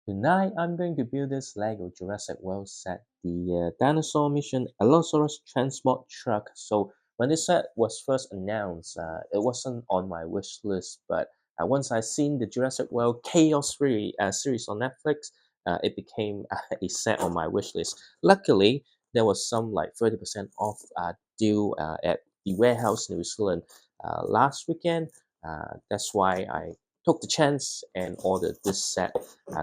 Tonight, I'm going to build this Lego Jurassic World set, the Dinosaur Mission Allosaurus Transport Truck. So when this set was first announced, it wasn't on my wish list, but once I seen the Jurassic World Chaos series on Netflix, it became a set on my wish list. Luckily, there was some like 30% off deal at the warehouse New Zealand last weekend. That's why I took the chance and ordered this set.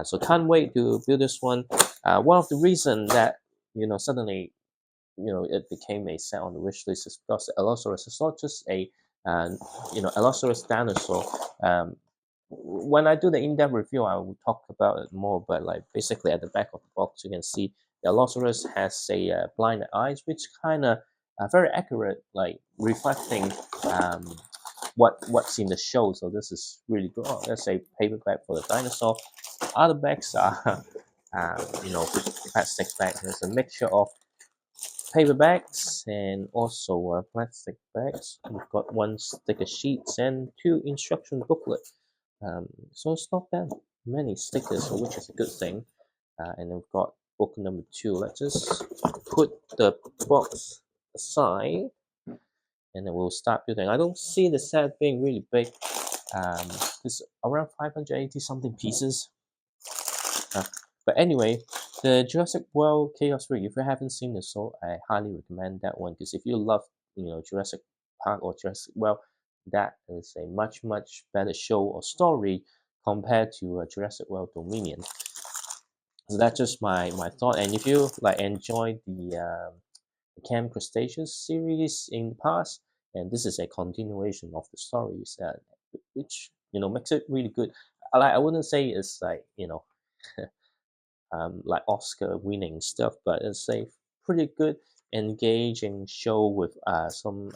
So can't wait to build this one. One of the reason that suddenly it became a set on the wish list is because Allosaurus is not just a Allosaurus dinosaur. Um, when I do the in-depth review, I will talk about it more. But like basically at the back of the box, you can see the Allosaurus has a blind eyes, which kind of very accurate, like reflecting what's in the show. So this is really good. Oh, that's a paperback for the dinosaur. Other bags are, plastic bags. There's a mixture of paper bags and also plastic bags. We've got one sticker sheets and two instruction booklet. So it's not that many stickers, which is a good thing. And then we've got book number 2. Let's just put the box aside and then we'll start building. I don't see the set being really big. It's around 580 something pieces. Uh, but anyway, the Jurassic World Chaos Rig, if you haven't seen it, so I highly recommend that one because if you love, Jurassic Park or Jurassic World, that is a much better show or story compared to Jurassic World Dominion. So that's just my thought. And if you like enjoy the Camp Cretaceous series in the past, and this is a continuation of the stories, which makes it really good. I wouldn't say it's like like Oscar winning stuff, but it's a pretty good, engaging show with some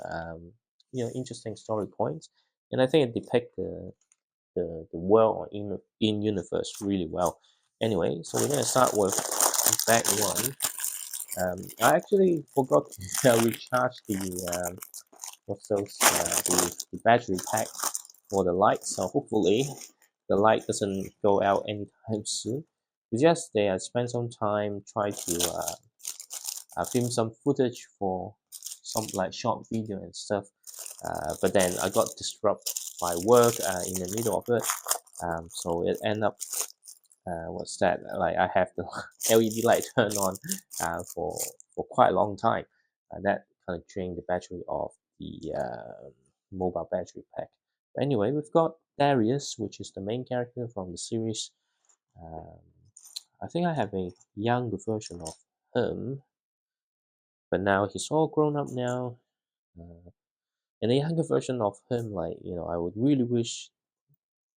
interesting story points, and I think it depicts the world in universe really well. Anyway, so we're gonna start with bag one. I actually forgot to recharge what's those the battery pack for the light, so hopefully the light doesn't go out anytime soon. It's just that I spent some time trying to film some footage for some like short video and stuff, but then I got disrupted by work in the middle of it, so it ended up what's that like I have the LED light turned on for quite a long time. That kind of drained the battery of the mobile battery pack. But anyway, we've got Darius, which is the main character from the series. um, I think I have a younger version of him, but now he's all grown up now. And the younger version of him, like I would really wish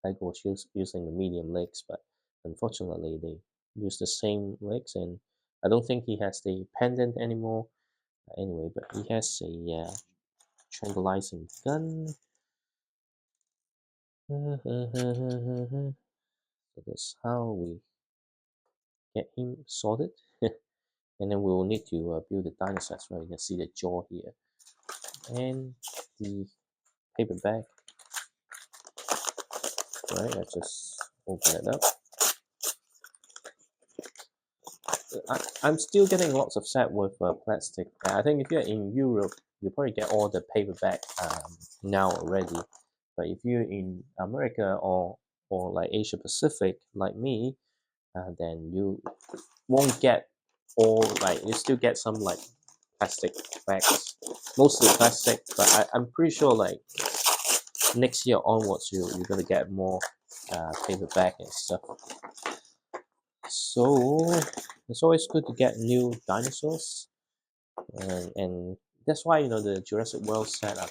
Lego was using the medium legs, but unfortunately they use the same legs, and I don't think he has the pendant anymore. Anyway, but he has a tranquilizing gun. So that's how we get him sorted. And then we will need to build the dinosaurs. Right, you can see the jaw here and the paper bag. Right, let's just open it up. I'm still getting lots of set with plastic. I think if you're in Europe, you probably get all the paperback now already. But if you're in America or like Asia Pacific, like me, then you won't get all like you still get some like plastic bags, mostly plastic. But I'm pretty sure like next year onwards, you're gonna get more paperback and stuff. So it's always good to get new dinosaurs, and that's why the Jurassic World set are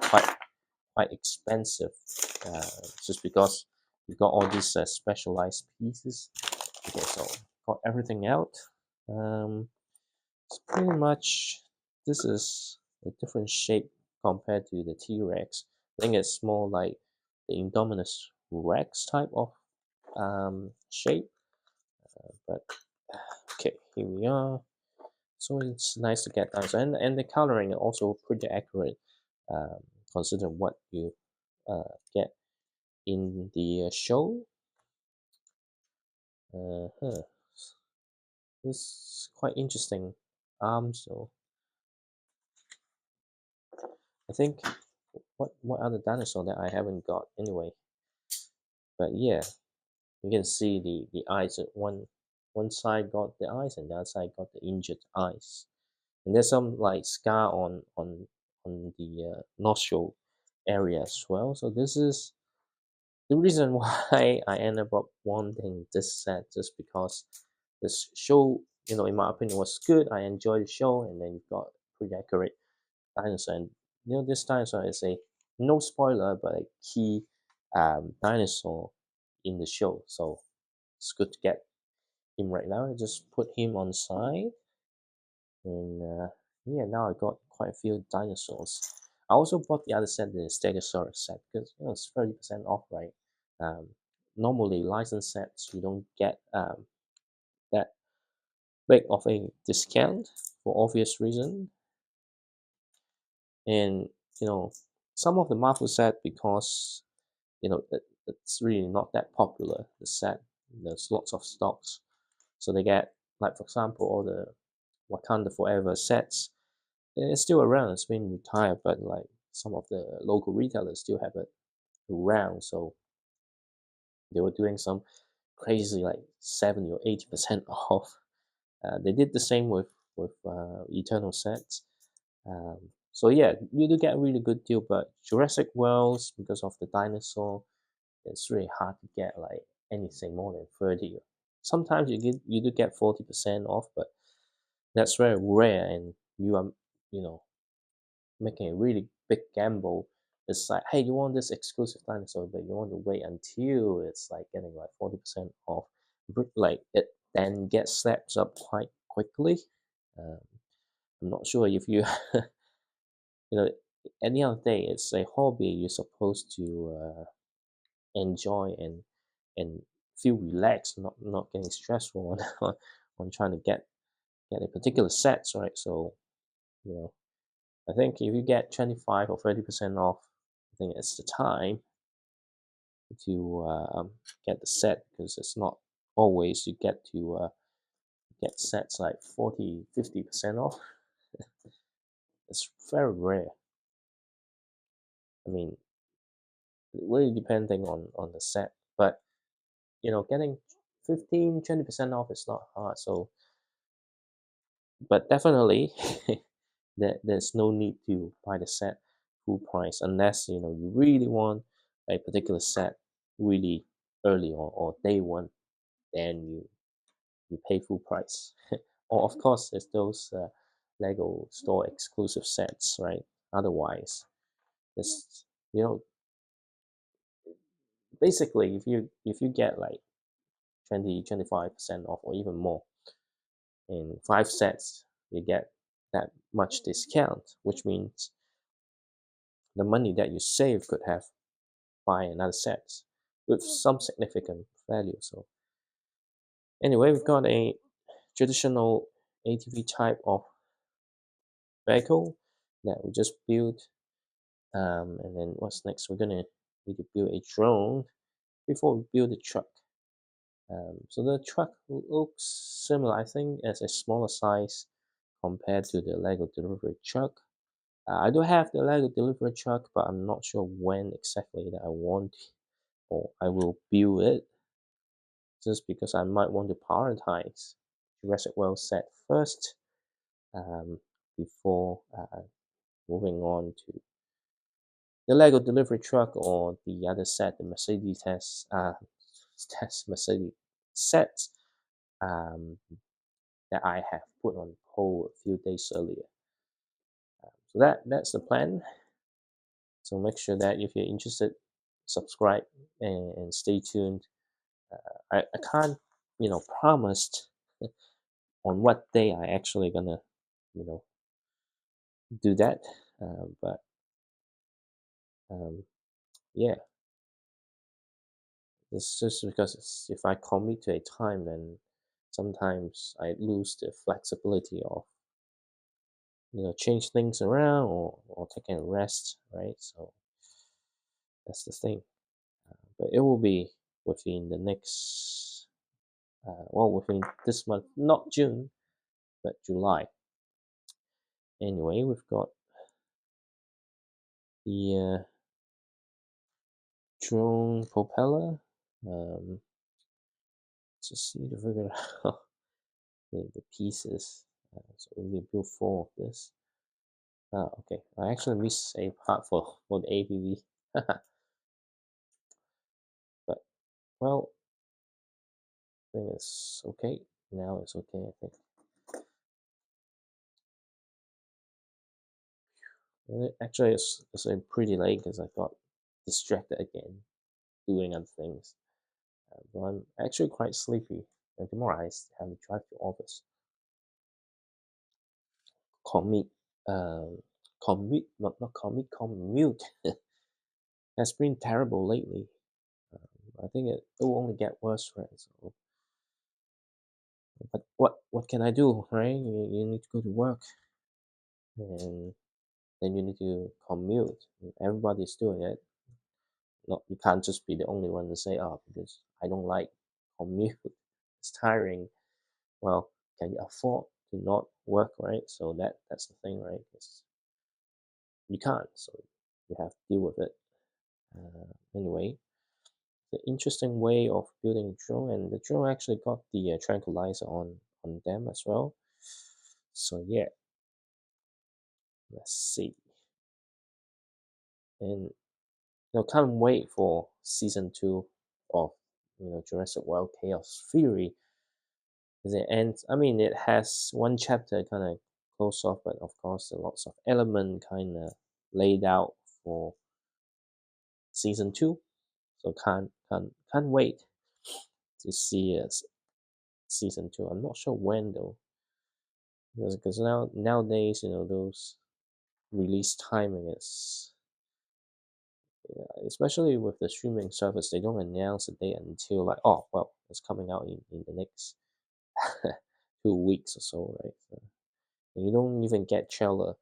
quite quite expensive, just because you've got all these specialized pieces. Okay, so got everything out. It's pretty much this is a different shape compared to the T-Rex. I think it's more like the Indominus Rex type of shape. But okay, here we are. So it's nice to get done. So, and the coloring is also pretty accurate, um, considering what you get in the show. Huh. This is quite interesting. So I think what other dinosaur that I haven't got anyway. But yeah, you can see the eyes. One side got the eyes, and the other side got the injured eyes. And there's some like scar on the nostril area as well. So this is the reason why I ended up wanting this set, just because this show, in my opinion, was good. I enjoyed the show, and then you've got pretty accurate dinosaur. And this dinosaur is a no spoiler, but a key dinosaur in the show. So it's good to get him right now. I just put him on side, and yeah, now I got quite a few dinosaurs. I also bought the other set, the Stegosaurus set, because it's 30% off, right? Um, Normally, licensed sets you don't get that big of a discount for obvious reason. And some of the Marvel set, because it's really not that popular. The set, there's lots of stocks, so they get, like, for example, all the Wakanda Forever sets. It's still around. It's been retired, but like some of the local retailers still have it around. So they were doing some crazy, like 70 or 80% off. They did the same with Eternal sets. So yeah, you do get a really good deal. But Jurassic Worlds, because of the dinosaur, it's really hard to get like anything more than 30. Sometimes you do get 40% off, but that's very rare, and you are you know making a really big gamble. It's like, hey, you want this exclusive dinosaur, but you want to wait until it's like getting like 40% off. Like it then gets slapped up quite quickly. Um, I'm not sure if you, you know, at the end of the day, it's a hobby. You're supposed to enjoy and feel relaxed, not getting stressful on on trying to get a particular sets, right? So you know, I think if you get 25 or 30% off, I think it's the time to get the set, because it's not always you get to get sets like 40, 50% off. It's very rare. I mean, really depending on the set, but getting 15, 20% off is not hard. So, but definitely, there's no need to buy the set full price unless you really want a particular set really early, or day one. Then you pay full price. Or of course, there's those Lego store exclusive sets, right? Otherwise, it's you know basically, if you get like 20, 25% off, or even more, in 5 sets, you get that much discount, which means the money that you save could have buy another set with some significant value. So anyway, we've got a traditional ATV type of vehicle that we just built. And then what's next? We're gonna need to build a drone before we build the truck. So the truck looks similar, I think, as a smaller size compared to the Lego delivery truck. I do have the Lego delivery truck, but I'm not sure when exactly that I want, or I will build it, just because I might want to prioritize Jurassic World set first, um, before moving on to the Lego delivery truck, or the other set, the Mercedes test Mercedes set, um, that I have put on hold a few days earlier. So that's the plan. So make sure that if you're interested, subscribe and stay tuned. I can't promise on what day I actually gonna you know do that, but um, yeah, it's just because if I commit to a time, then sometimes I lose the flexibility of change things around, or taking a rest, right? So that's the thing. But it will be within the next well, within this month, not June, but July. Anyway, we've got the drone propeller. Um, just need to figure out the pieces. So we need to build four of this. Okay. I actually missed a part for the ABV. But, well, I think it's okay. Now it's okay, I think. Actually, it's a pretty late because I got distracted again doing other things. But I'm actually quite sleepy. And tomorrow I have to drive to office. Commute, um, not commute, commute. Has been terrible lately. I think it will only get worse, right? So, but what can I do, right? You need to go to work, and then you need to commute. Everybody's doing it. Not you can't just be the only one to say, "Oh, because I don't like commute. It's tiring." Well, can you afford to not work, right? So that's the thing, right? It's, you can't, so you have to deal with it. Anyway, the interesting way of building a drone, and the drone actually got the tranquilizer on them as well. So yeah, let's see. And can't wait for season two of Jurassic World Chaos Theory. Because it ends. I mean, it has one chapter kind of closed off, but of course, there are lots of element kind of laid out for season two. So can't wait to see season two. I'm not sure when though, because nowadays those release timing is, especially with the streaming service, they don't announce a date until like, oh well, it's coming out in the next 2 weeks or so, right? So, and you don't even get trailer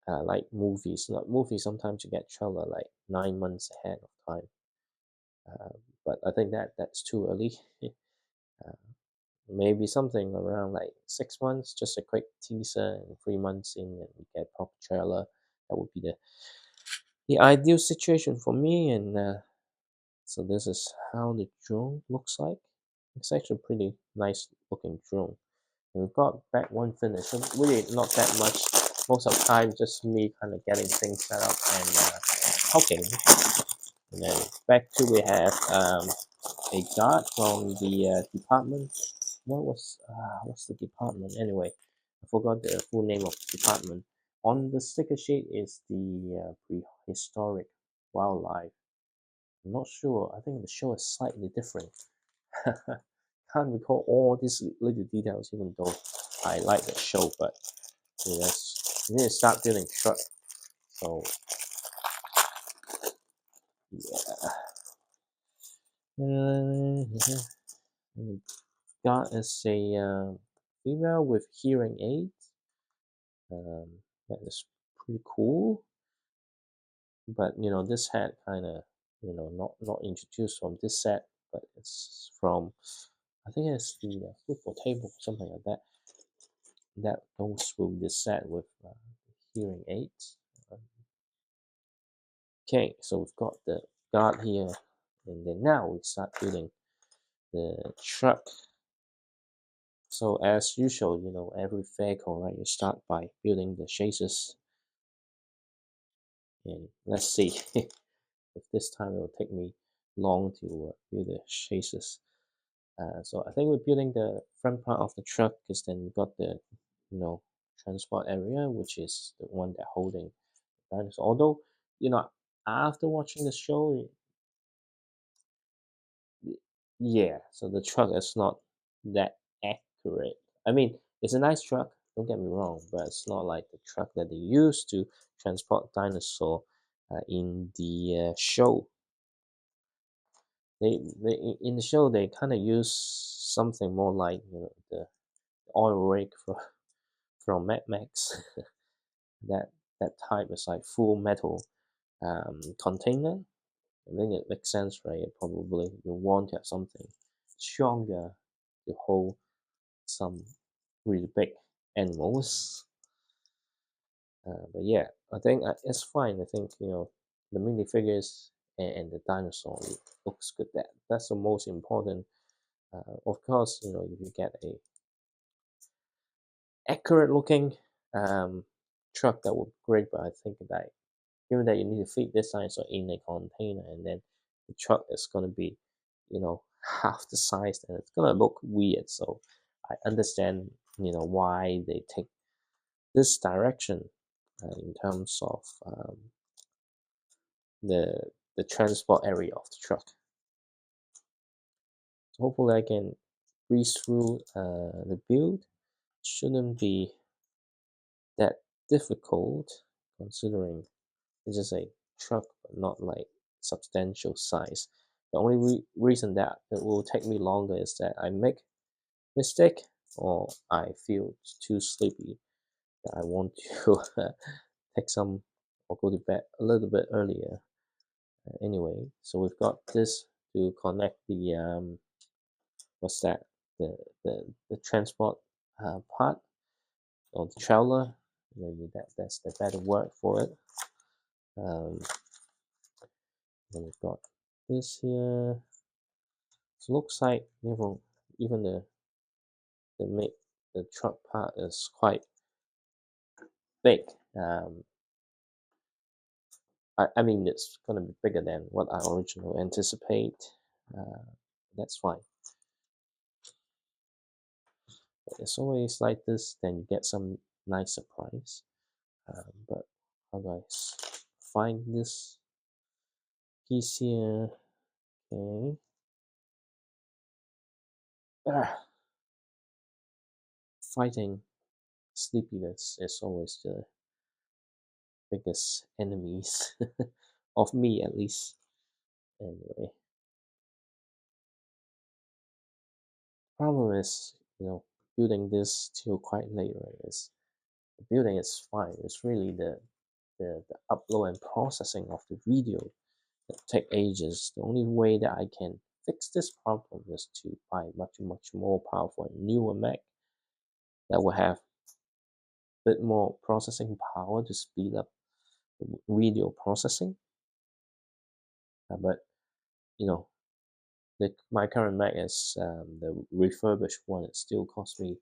like movies. Not movies. Sometimes you get trailer like 9 months ahead of time. But I think that's too early. uh, Maybe something around like 6 months, just a quick teaser, and 3 months in, and you get proper trailer. That would be the ideal situation for me. And so this is how the drone looks like. It's actually a pretty nice looking drone. And we've got back one finish. So really not that much. Most of the time, just me kind of getting things set up and talking. And then back to we have a guard from the department. What's the department anyway? I forgot the full name of the department. On the sticker sheet is the prehistoric wildlife. I'm not sure. I think the show is slightly different. Can't recall all these little details, even though I like the show. But yes, we need to start building truck. So yeah, and God is a female with hearing aids. That is pretty cool. But this hat kind of not introduced from this set, but it's from, I think it's the football table, something like that. That goes with the set with hearing aids. Okay, so we've got the guard here, and then now we start building the truck. So as usual, every vehicle, right? You start by building the chassis, and let's see if this time it will take me long to build the chassis. So I think we're building the front part of the truck, because then we got the transport area, which is the one that holding the dinosaur. Although after watching the show, yeah, so the truck is not that accurate. I mean, it's a nice truck, don't get me wrong, but it's not like the truck that they used to transport dinosaur in the show. They in the show they kind of use something more like the oil rig from Mad Max. that that type is like full metal container. I think it makes sense, right? Probably you want to have something stronger to hold some really big animals. But yeah, I think it's fine. I think the minifigures and the dinosaur looks good. That's the most important. Of course, if you get a accurate looking um, truck, that would be great. But I think that given that you need to feed this dinosaur in a container, and then the truck is going to be, half the size, and it's going to look weird. So I understand, why they take this direction in terms of the the transport area of the truck. So hopefully I can breeze through the build. Shouldn't be that difficult considering it's just a truck, but not like substantial size. The only reason that it will take me longer is that I make mistake or I feel too sleepy that I want to take some or go to bed a little bit earlier. Anyway, so we've got this to connect the what's that? The the transport part or the trailer. Maybe that's the better word for it. Um, then we've got this here. So looks like even the make the truck part is quite big. Um, I mean it's gonna be bigger than what I originally anticipate. Uh, that's fine. But it's always like this. Then you get some nice surprise. But how do I find this piece here? Okay. Ah, fighting sleepiness is always the biggest enemies of me, at least. Anyway, problem is, building this till quite late, right? Is the building is fine. It's really the upload and processing of the video that take ages. The only way that I can fix this problem is to buy much more powerful and newer Mac that will have a bit more processing power to speed up the video processing. But you know, my current Mac is the refurbished one. It still cost me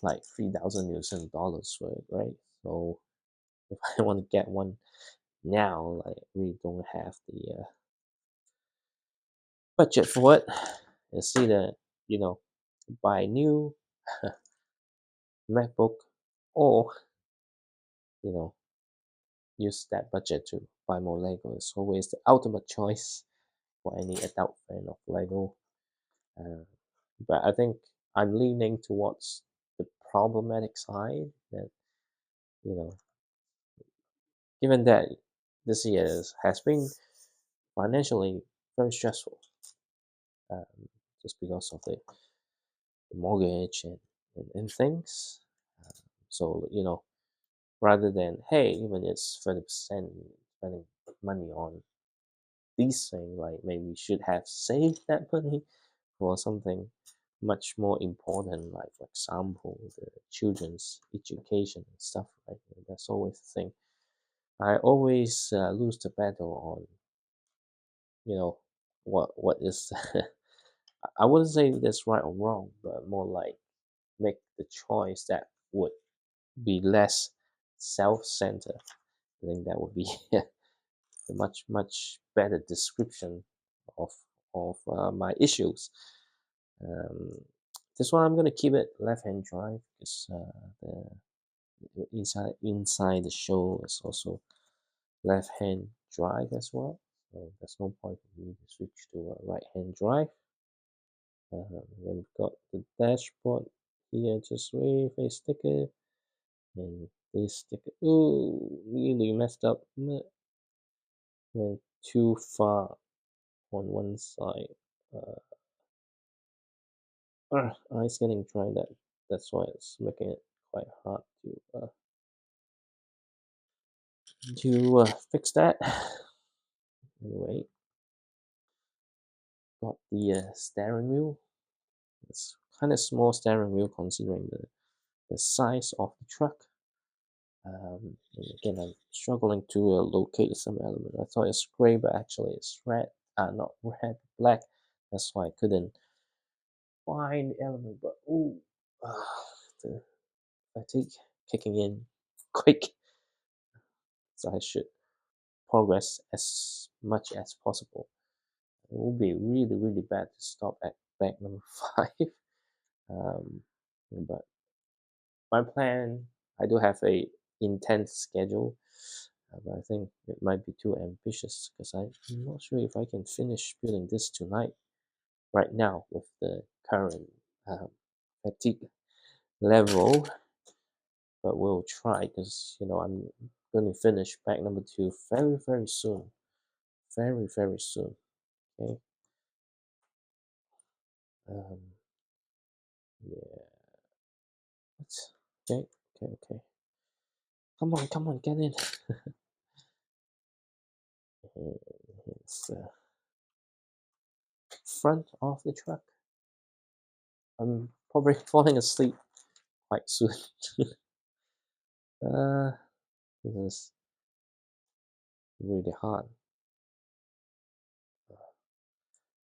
like $3,000 for it, right? So if I want to get one now, I really don't have the budget for it. It's either buy a new MacBook or you know use that budget to buy more Lego. It's always the ultimate choice for any adult fan of Lego. Uh, but I think I'm leaning towards the problematic side that you know given that this year has been financially very stressful, um, just because of the mortgage and things. So rather than hey, even it's 30% spending money on these things, like maybe we should have saved that money for something much more important, like for example, the children's education and stuff. Right, that's always the thing. I always lose the battle on what is I wouldn't say that's right or wrong, but more like make the choice that would be less self-centered. I think that would be a much better description of my issues. Um, this one I'm gonna keep it left-hand drive because the inside the show is also left-hand drive as well. So there's no point for me to switch to a right-hand drive. Then we've got the dashboard here, just with a sticker, and this sticker. Oh, really messed up. Went too far on one side. It's getting dry. That's why it's making it quite hard to fix that. Anyway, got the steering wheel. It's kind of small steering wheel considering the size of the truck. And again, I'm struggling to locate some element. I thought it's gray, but actually it's red. Not red, black. That's why I couldn't find the element. But ooh, the fatigue kicking in quick. So I should progress as much as possible. It would be really, really bad to stop at bag number 5. Um, but my plan, I do have a intense schedule, but I think it might be too ambitious because I'm not sure if I can finish building this tonight, right now, with the current um, fatigue level. But we'll try because I'm going to finish bag number 2 very, very soon. Very, very soon. Okay. Um, yeah. Okay. Okay. Okay. Come on, get in. It's front of the truck. I'm probably falling asleep quite soon. uh, this is really hard.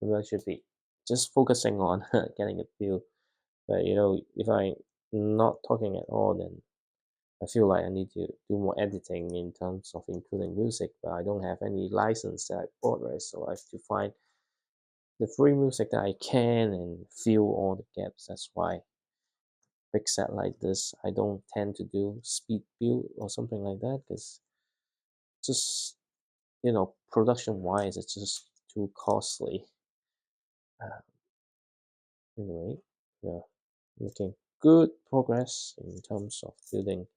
Maybe I should be just focusing on getting a feel. But if I'm not talking at all, then I feel like I need to do more editing in terms of including music. But I don't have any license that I bought, right? So I have to find the free music that I can and fill all the gaps. That's why big set like this, I don't tend to do speed build or something like that because just production wise, it's just too costly. Uh, anyway, yeah, making good progress in terms of building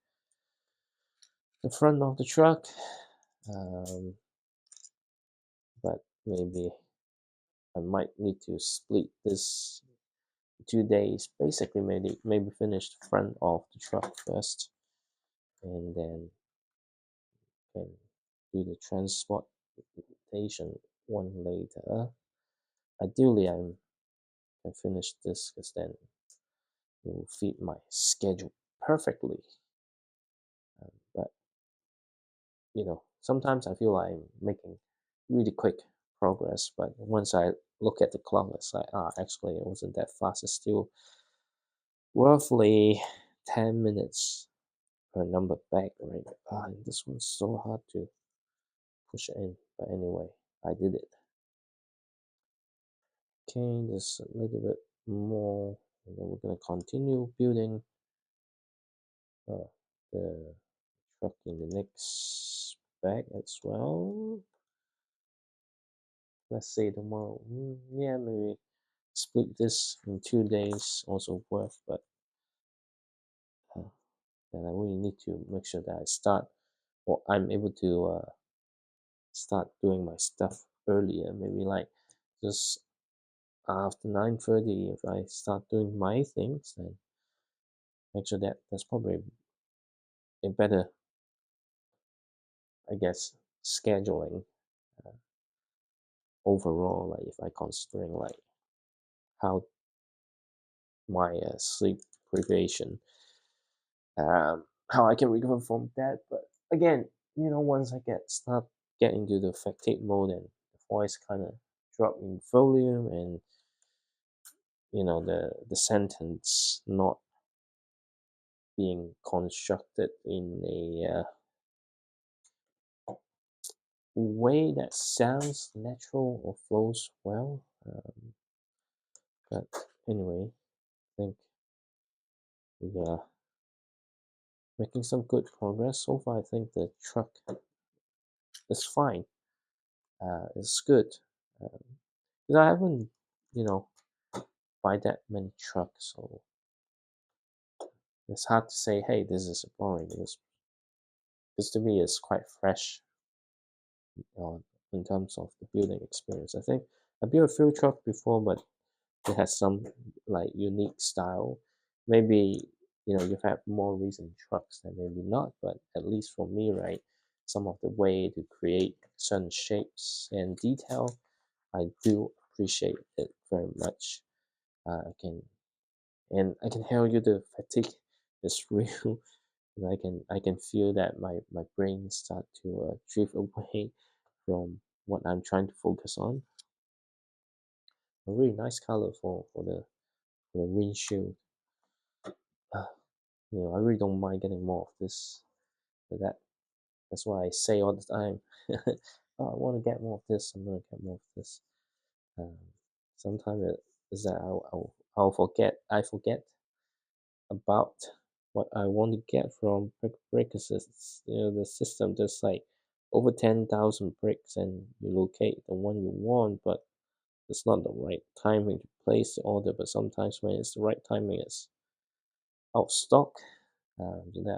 the front of the truck. Um, but maybe I might need to split this 2 days. Basically, maybe finish the front of the truck first, and then can do the transportation one later. Ideally, I finish this because then it will fit my schedule perfectly. But sometimes I feel like I'm making really quick progress, but once I look at the clock, it's like, actually, it wasn't that fast. It's still roughly 10 minutes per number back, right? And this one's so hard to push it in. But anyway, I did it. Okay, just a little bit more, and then we're going to continue building the truck in the next bag as well. Let's say tomorrow. Yeah, maybe split this in 2 days also work, but uh, then I really need to make sure that I start or I'm able to start doing my stuff earlier. Maybe like just after 9:30, if I start doing my things, then make sure that that's probably a better, I guess, scheduling overall. Like if I considering like how my sleep privation, how I can recover from that. But again, once I start getting into the fatigue mode and the voice kind of drop in volume and the sentence not being constructed in a way that sounds natural or flows well. But anyway, I think we are making some good progress so far. I think the truck is fine. It's good. Because I haven't, you know, buy that many trucks, so it's hard to say, hey, this is boring because to me it's quite fresh in terms of the building experience. I think I built a few trucks before, but it has some like unique style. Maybe you have more recent trucks than maybe not, but at least for me, right, some of the way to create certain shapes and detail, I do appreciate it very much. I can and I can tell you the fatigue is real. And I can feel that my brain start to drift away from what I'm trying to focus on. A really nice color for the windshield. Uh, I really don't mind getting more of this. That that's why I say all the time. Oh, I want to get more of this. I'm gonna get more of this. Um, Sometimes it is that I'll forget. I forget about what I want to get from bricks. The system just like over 10,000 bricks, and you locate the one you want, but it's not the right timing to place the order. But sometimes when it's the right timing, it's out of stock. So there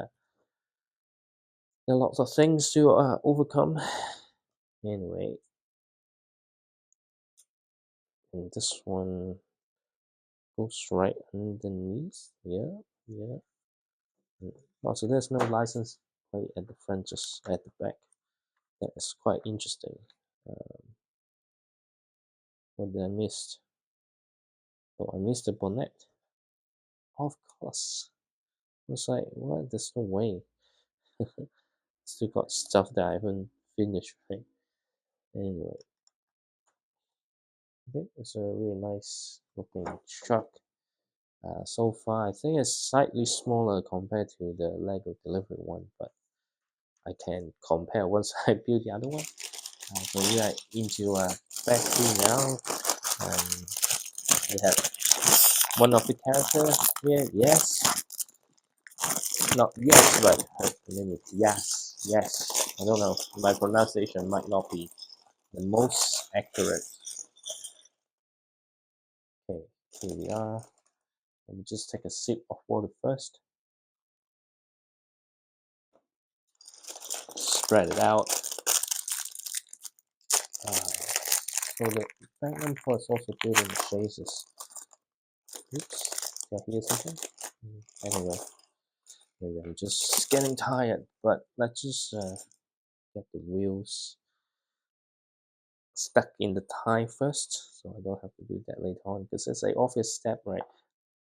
are lots of things to overcome. Anyway, and this one goes right underneath. Yeah, yeah. Also, there's no license plate at the front, just at the back. That is quite interesting. Um, what did I miss? Oh, I missed the bonnet. Of course. I was like, what? There's no way. Still got stuff that I haven't finished, right? Anyway, okay, it's a really nice looking truck. So far, I think it's slightly smaller compared to the Lego delivery one, but I can compare once I build the other one. So we are into factory now. Um, we have one of the characters here. Yes, not yes, but her name is yes, yes. I don't know. My pronunciation might not be the most accurate. Okay, here we are. Let me just take a sip of water first. Spread it out. So the Magnum Plus also building the faces. Oops, did I hear something? Anyway, maybe I'm just getting tired, but let's just get the wheels stuck in the tie first, so I don't have to do that later on because it's an obvious step, right?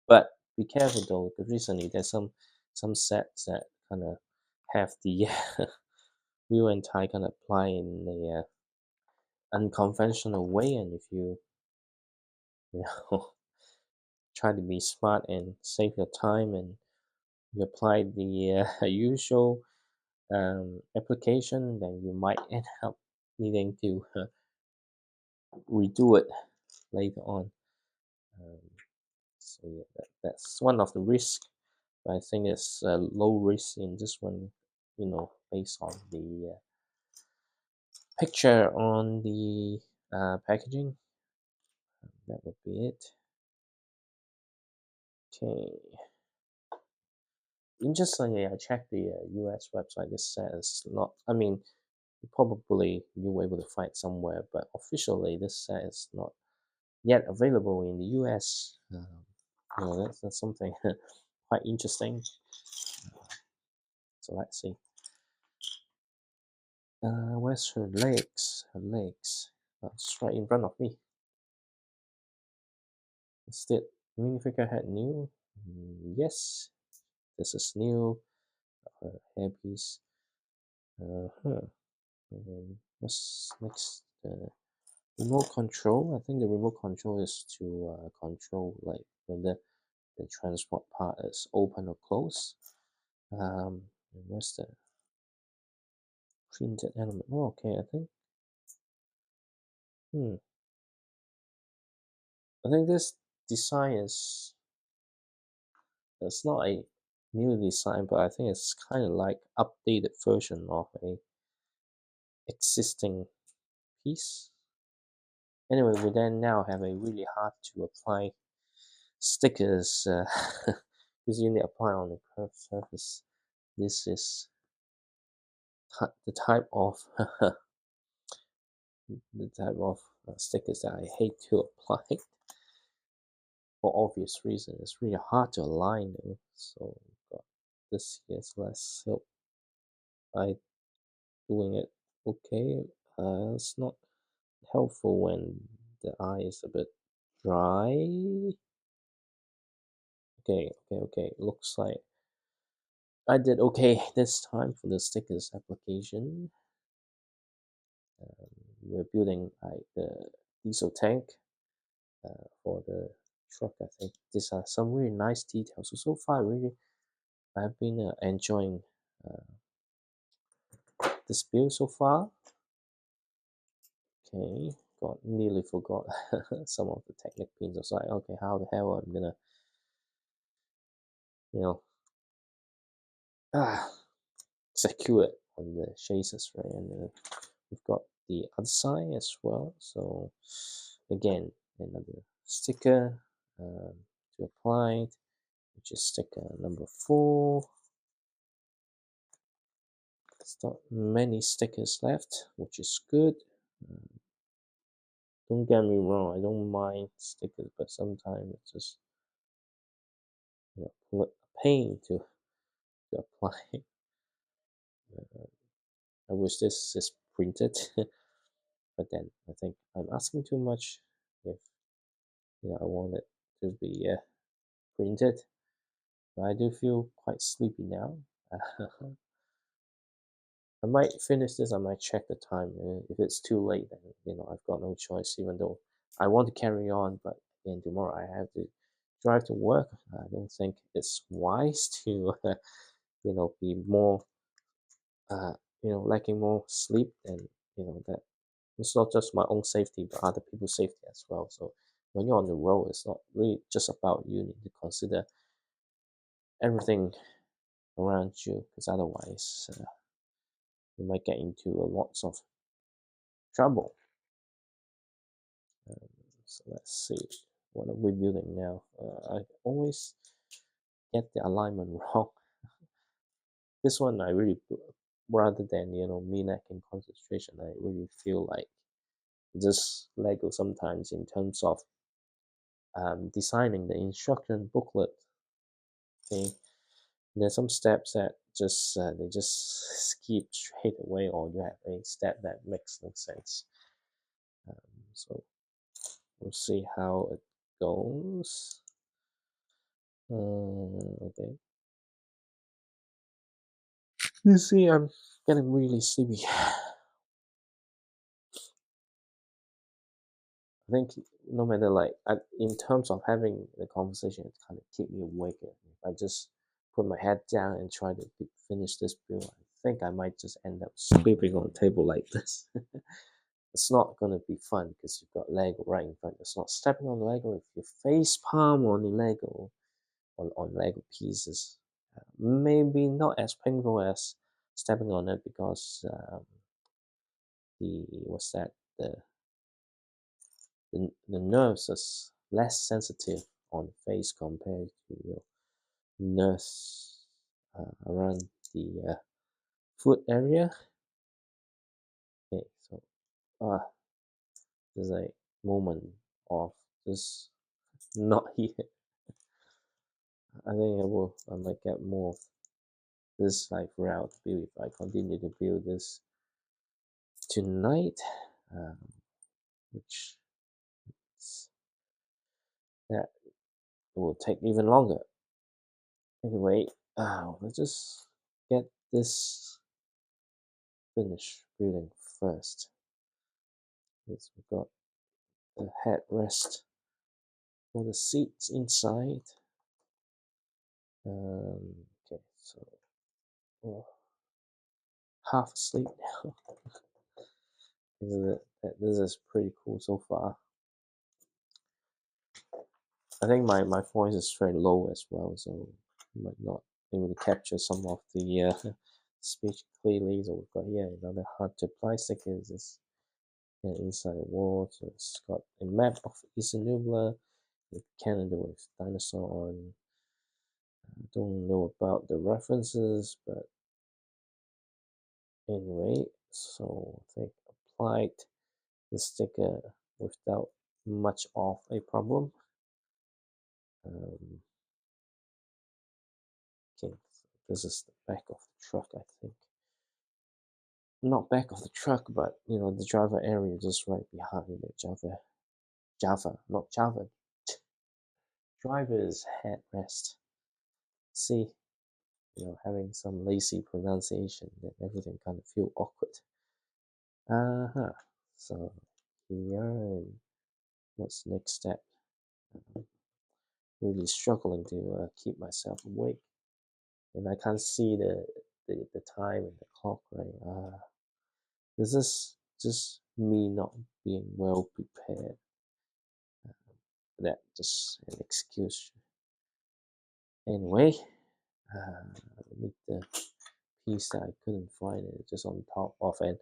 But be careful though, because recently there's some sets that kind of have the wheel and tie kind of apply in a unconventional way, and if you know try to be smart and save your time, and you apply the usual application, then you might end up needing to redo it later on. Um, so yeah, that's one of the risks. But I think it's low risk in this one, based on the picture on the packaging. That would be it. Okay. Interestingly, I checked the US website. It says not, I mean, probably you were able to find somewhere, but officially this says not yet available in the US. That's something quite interesting. So let's see. Where's her legs? Her legs. It's right in front of me. Instead, minifigure head new. Yes, this is new. Hairpiece. Uh-huh. What's next? Remote control. I think the remote control is to control like whether the transport part is open or closed. And what's the printed element? Oh, okay, I think. Hmm. I think this design is it's not a new design, but I think it's kind of like updated version of a existing piece. Anyway, we then now have a really hard to apply stickers because you need to apply on the curved surface. This is the type of stickers that I hate to apply for obvious reasons. It's really hard to align them. So got this here, so let's help by doing it. Okay, it's not helpful when the eye is a bit dry. Okay. Looks like I did okay this time for the stickers application. We're building like the diesel tank for the truck. I think these are some really nice details. So far, really, I've been enjoying uh, this build so far. Okay, got nearly forgot some of the technic pins. I was like, okay, how the hell I'm gonna, you know, ah, secure it on the chassis, right? And we've got the other side as well. So again, another sticker to apply, which is sticker number 4. There's not many stickers left, which is good. Don't get me wrong, I don't mind stickers, but sometimes it's just a pain to apply. I wish this is printed, but then I think I'm asking too much if I want it to be printed. But I do feel quite sleepy now. I might finish this. I might check the time. If it's too late, then I've got no choice. Even though I want to carry on, but again tomorrow I have to drive to work. I don't think it's wise to be more uh, lacking more sleep, and that it's not just my own safety but other people's safety as well. So when you're on the road, it's not really just about you. You need to consider everything around you, because otherwise you might get into a lots of trouble. So let's see, what are we building now? I always get the alignment wrong. This one I really, rather than me lacking concentration, I really feel like this Lego sometimes in terms of designing the instruction booklet. Okay, there's some steps that they just skip straight away, or you have a step that makes no sense. So we'll see how it goes. Okay. You see, I'm getting really sleepy. I think no matter in terms of having the conversation, it kind of keep me awake. If I just put my head down and try to finish this build, I think I might just end up sleeping on a table like this. It's not gonna be fun because you've got Lego right in front. It's not stepping on Lego. If you face palm on the Lego, on Lego pieces, maybe not as painful as stepping on it, because the what's that the nerves is less sensitive on the face compared to your nerves around the foot area. Okay, so there's a moment of just not here. I think I might get more of this throughout the build if I continue to build this tonight, um, which that will take even longer. Anyway, let's just get this finished building first. Yes, we've got the headrest for the seats inside. Okay, so oh, half asleep now. This is pretty cool so far. I think my voice is very low as well, so I might not be able to capture some of the speech clearly. So we've got here another hard to apply stickers. Is inside the wall. So it's got a map of Eastern Nubla with Canada with Dinosaur on. I don't know about the references, but anyway, so I think applied the sticker without much of a problem. Um, okay, so this is the back of the truck, I think. Not back of the truck, but the driver area just right behind the Java, not Java, driver's headrest. See, having some lazy pronunciation, that everything kind of feel awkward. Uh-huh. So here, and what's the next step? Really struggling to keep myself awake, and I can't see the time and the clock, right? This is just me not being well prepared. That just an excuse. Anyway, I need the piece that I couldn't find it just on top of an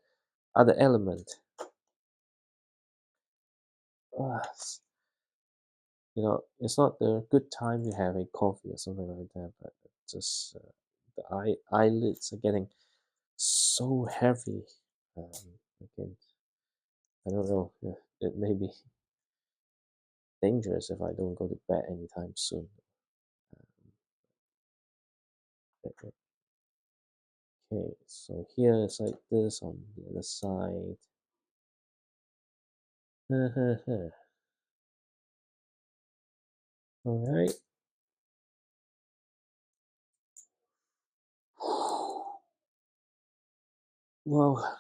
other element. Uh, it's not the good time to have a coffee or something like that, but just the eyelids are getting so heavy. Again, I don't know. It may be dangerous if I don't go to bed anytime soon. Okay, so here it's like this on the other side. All right. Well,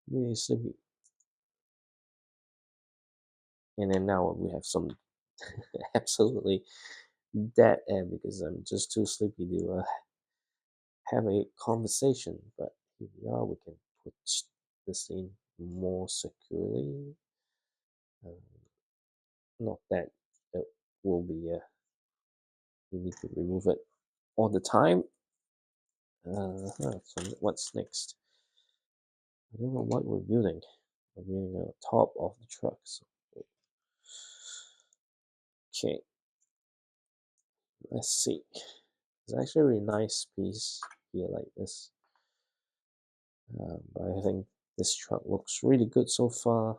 really sleepy. And then now we have some absolutely dead air because I'm just too sleepy to have a conversation. But here we are. We can put this in more securely. Um, Not that it will be. You need to remove it all the time. So what's next? I don't know what we're building. We're building on top of the truck. So, okay, let's see. It's actually a really nice piece here like this. But I think this truck looks really good so far.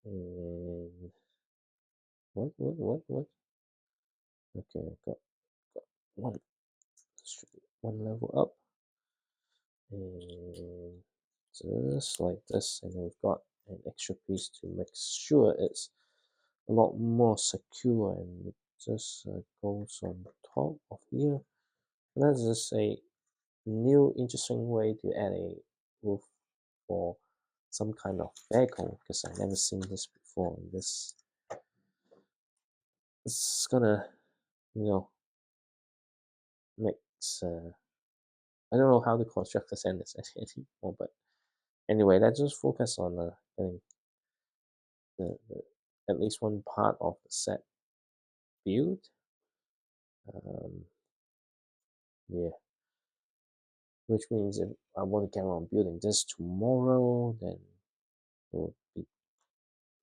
And what? Okay, I got one, one level up. And just like this. And then we've got an extra piece to make sure it's a lot more secure, and it just goes on top of here. And that's just a new interesting way to add a roof for some kind of vehicle, because I've never seen this before. And this is gonna, you know, makes I don't know how to construct the sentence anymore, but anyway, let's just focus on getting the at least one part of the set built. Um, yeah, which means if I want to carry on building this tomorrow, then it will be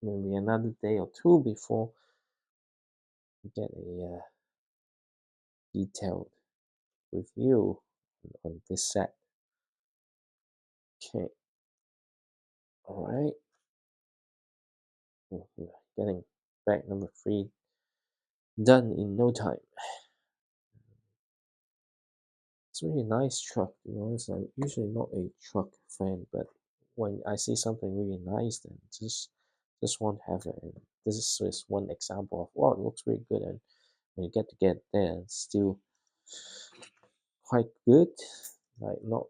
maybe another day or two before we get a detailed review on this set. Okay, all right. Getting bag number 3 done in no time. It's a really nice truck, to be honest. I'm usually not a truck fan, but when I see something really nice, then just want to have it. And this is just one example of, wow, it looks really good. And when you get there, it's still quite good. Like not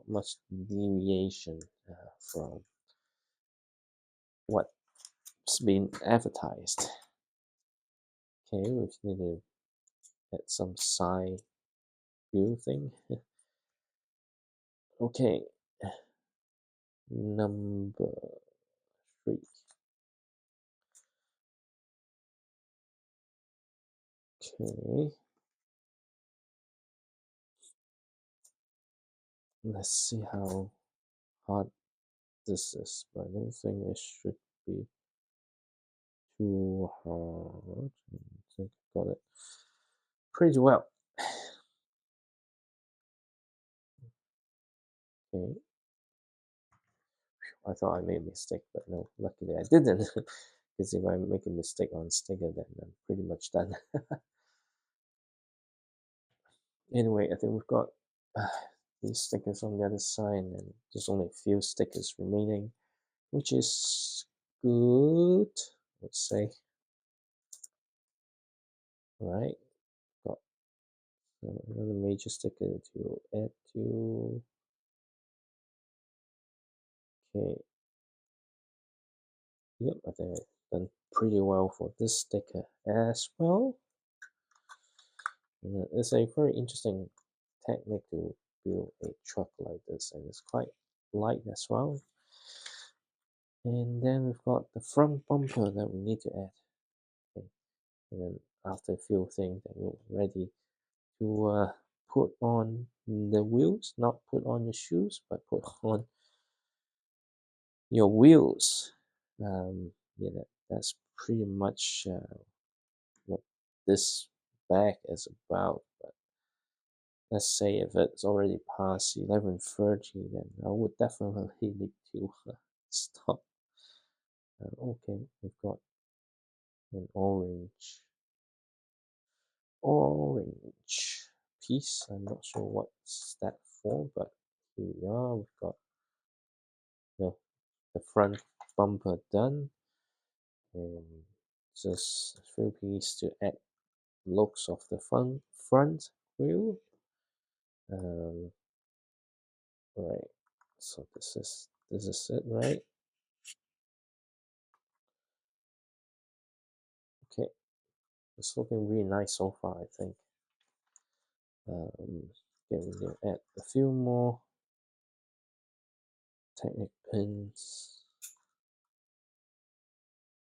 much deviation from what's been advertised. Okay, we need to add some side view thing. Okay, number 3. Okay, let's see how hard this is, but I don't think it should be too hard. I think I got it pretty well. Okay, I thought I made a mistake, but no, luckily I didn't. Because if I make a mistake on sticker, then I'm pretty much done. Anyway, I think we've got these stickers on the other side, and there's only a few stickers remaining, which is good, let's say. right? Got another major sticker to add to. Okay, yep, I think I've done pretty well for this sticker as well. And it's a very interesting technique to build a truck like this, and it's quite light as well. And then we've got the front bumper that we need to add. Okay. And then after a few things that we're ready to put on the wheels, not put on your shoes, but put on your wheels. Yeah, that's pretty much what this bag is about. But let's say if it's already past 11:30, then I would definitely need to stop. Okay, we've got an orange piece. I'm not sure what's that for, but here we are. We've got the front bumper done, and just a few pieces to add looks of the front wheel. Um, right. So this is it, right? Okay, it's looking really nice so far, I think. Okay, we're gonna add a few more Technic pins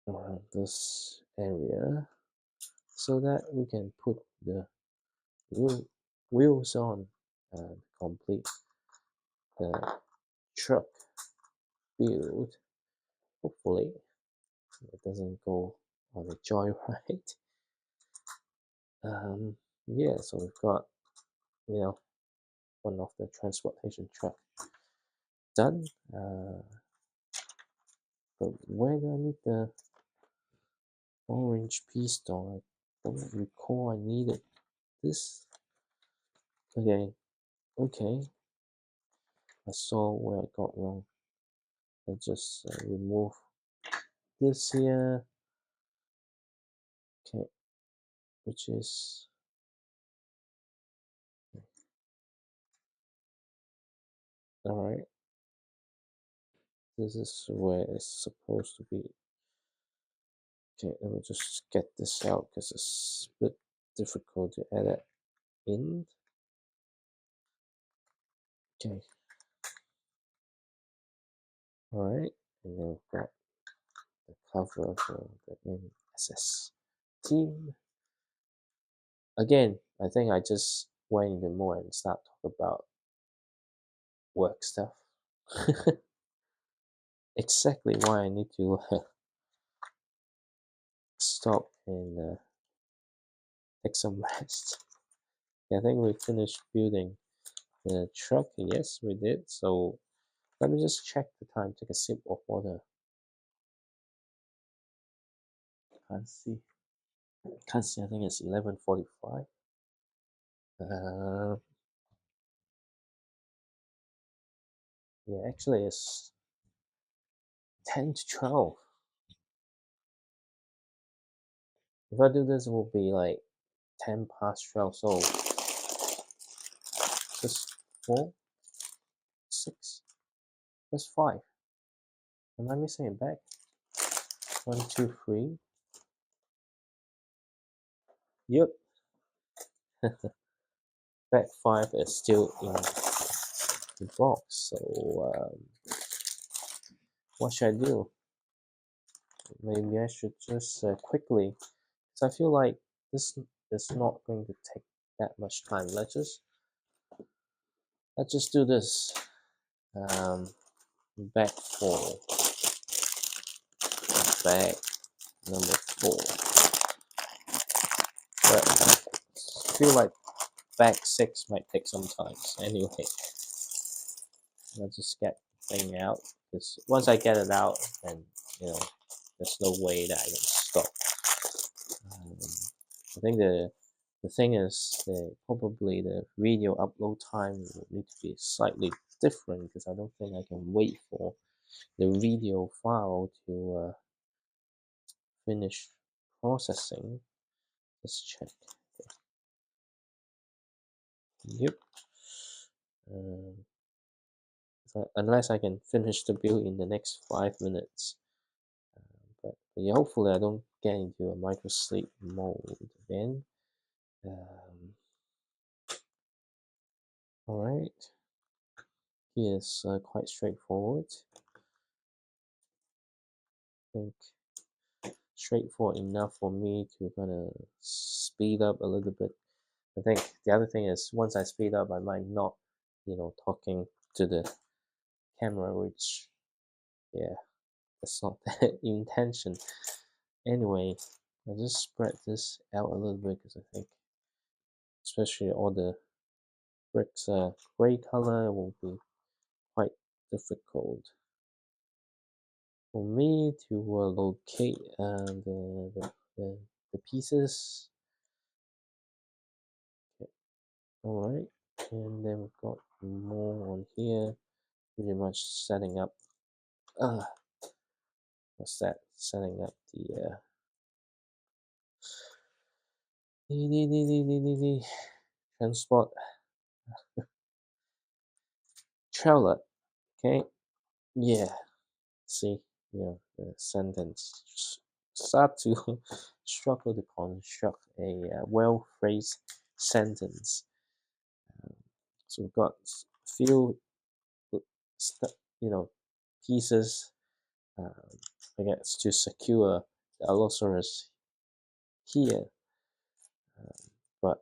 around this area so that we can put the wheels on and complete the truck build. Hopefully it doesn't go on a joyride. Yeah, so we've got one of the transportation truck done. But where do I need the orange piece though? I don't recall I needed this. Okay, I saw where I got wrong. I just remove this here. Okay, which is all right. This is where it's supposed to be. Okay, let me just get this out because it's a bit difficult to edit in. Okay, all right, and then we've got the cover for the NSS team. Again, I think I just went into more and start talk about work stuff. Exactly why I need to stop and take some rest. I think we finished building the truck. Yes, we did. So let me just check the time. Take a sip of water. Can't see. Can't see. I think it's 11:45. Uh, yeah, actually it's 10 to 12. If I do this, it will be like 10 past 12. So just 4, 6. That's 5. Am I missing a bag? 1, 2, 3. Yep. Bag 5 is still in the box. So what should I do? Maybe I should just quickly, because I feel like this is not going to take that much time. Let's just do this. Bag 4, bag number 4. But I feel like bag 6 might take some time. So anyway, let's just get the thing out. Because once I get it out, then there's no way that I can stop. I think the thing is probably the video upload time will need to be slightly different because I don't think I can wait for the video file to finish processing. Let's check. Yep. Um, unless I can finish the build in the next 5 minutes. But yeah, hopefully I don't get into a micro sleep mode again. Um, all right. Here's quite straightforward. I think straightforward enough for me to kind of speed up a little bit. I think the other thing is once I speed up, I might not, talking to the camera, which, yeah, that's not the intention. Anyway, I just spread this out a little bit because I think, especially all the bricks are gray color, will be quite difficult for me to locate the pieces. Okay. All right, and then we've got more on here, pretty much setting up. What's that? Setting up the transport trailer. Okay, yeah. See, the sentence start to struggle to construct a well phrased sentence. Um, so we've got few, you know, pieces, um, I guess, to secure the Allosaurus here. But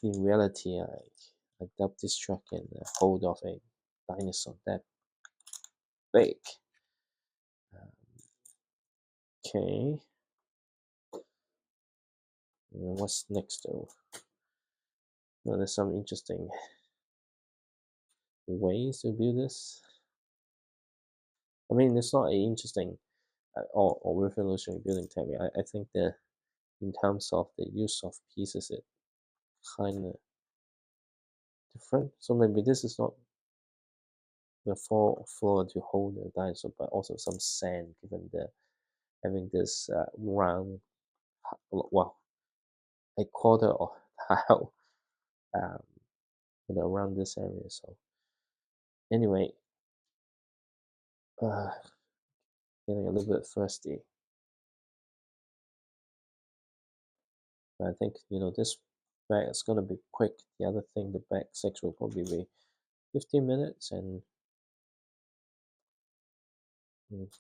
in reality, I doubt this truck can hold off a dinosaur that big. Okay, what's next though? Well, there's some interesting ways to do this. I mean, it's not a interesting or revolutionary building technique. I think that in terms of the use of pieces, it kind of different. So maybe this is not the floor to hold the dinosaur, but also some sand, given the having this round, well, a quarter of tile, um, around this area. So anyway, getting a little bit thirsty. But I think this bag is gonna be quick. The other thing, the bag 6 will probably be 15 minutes, and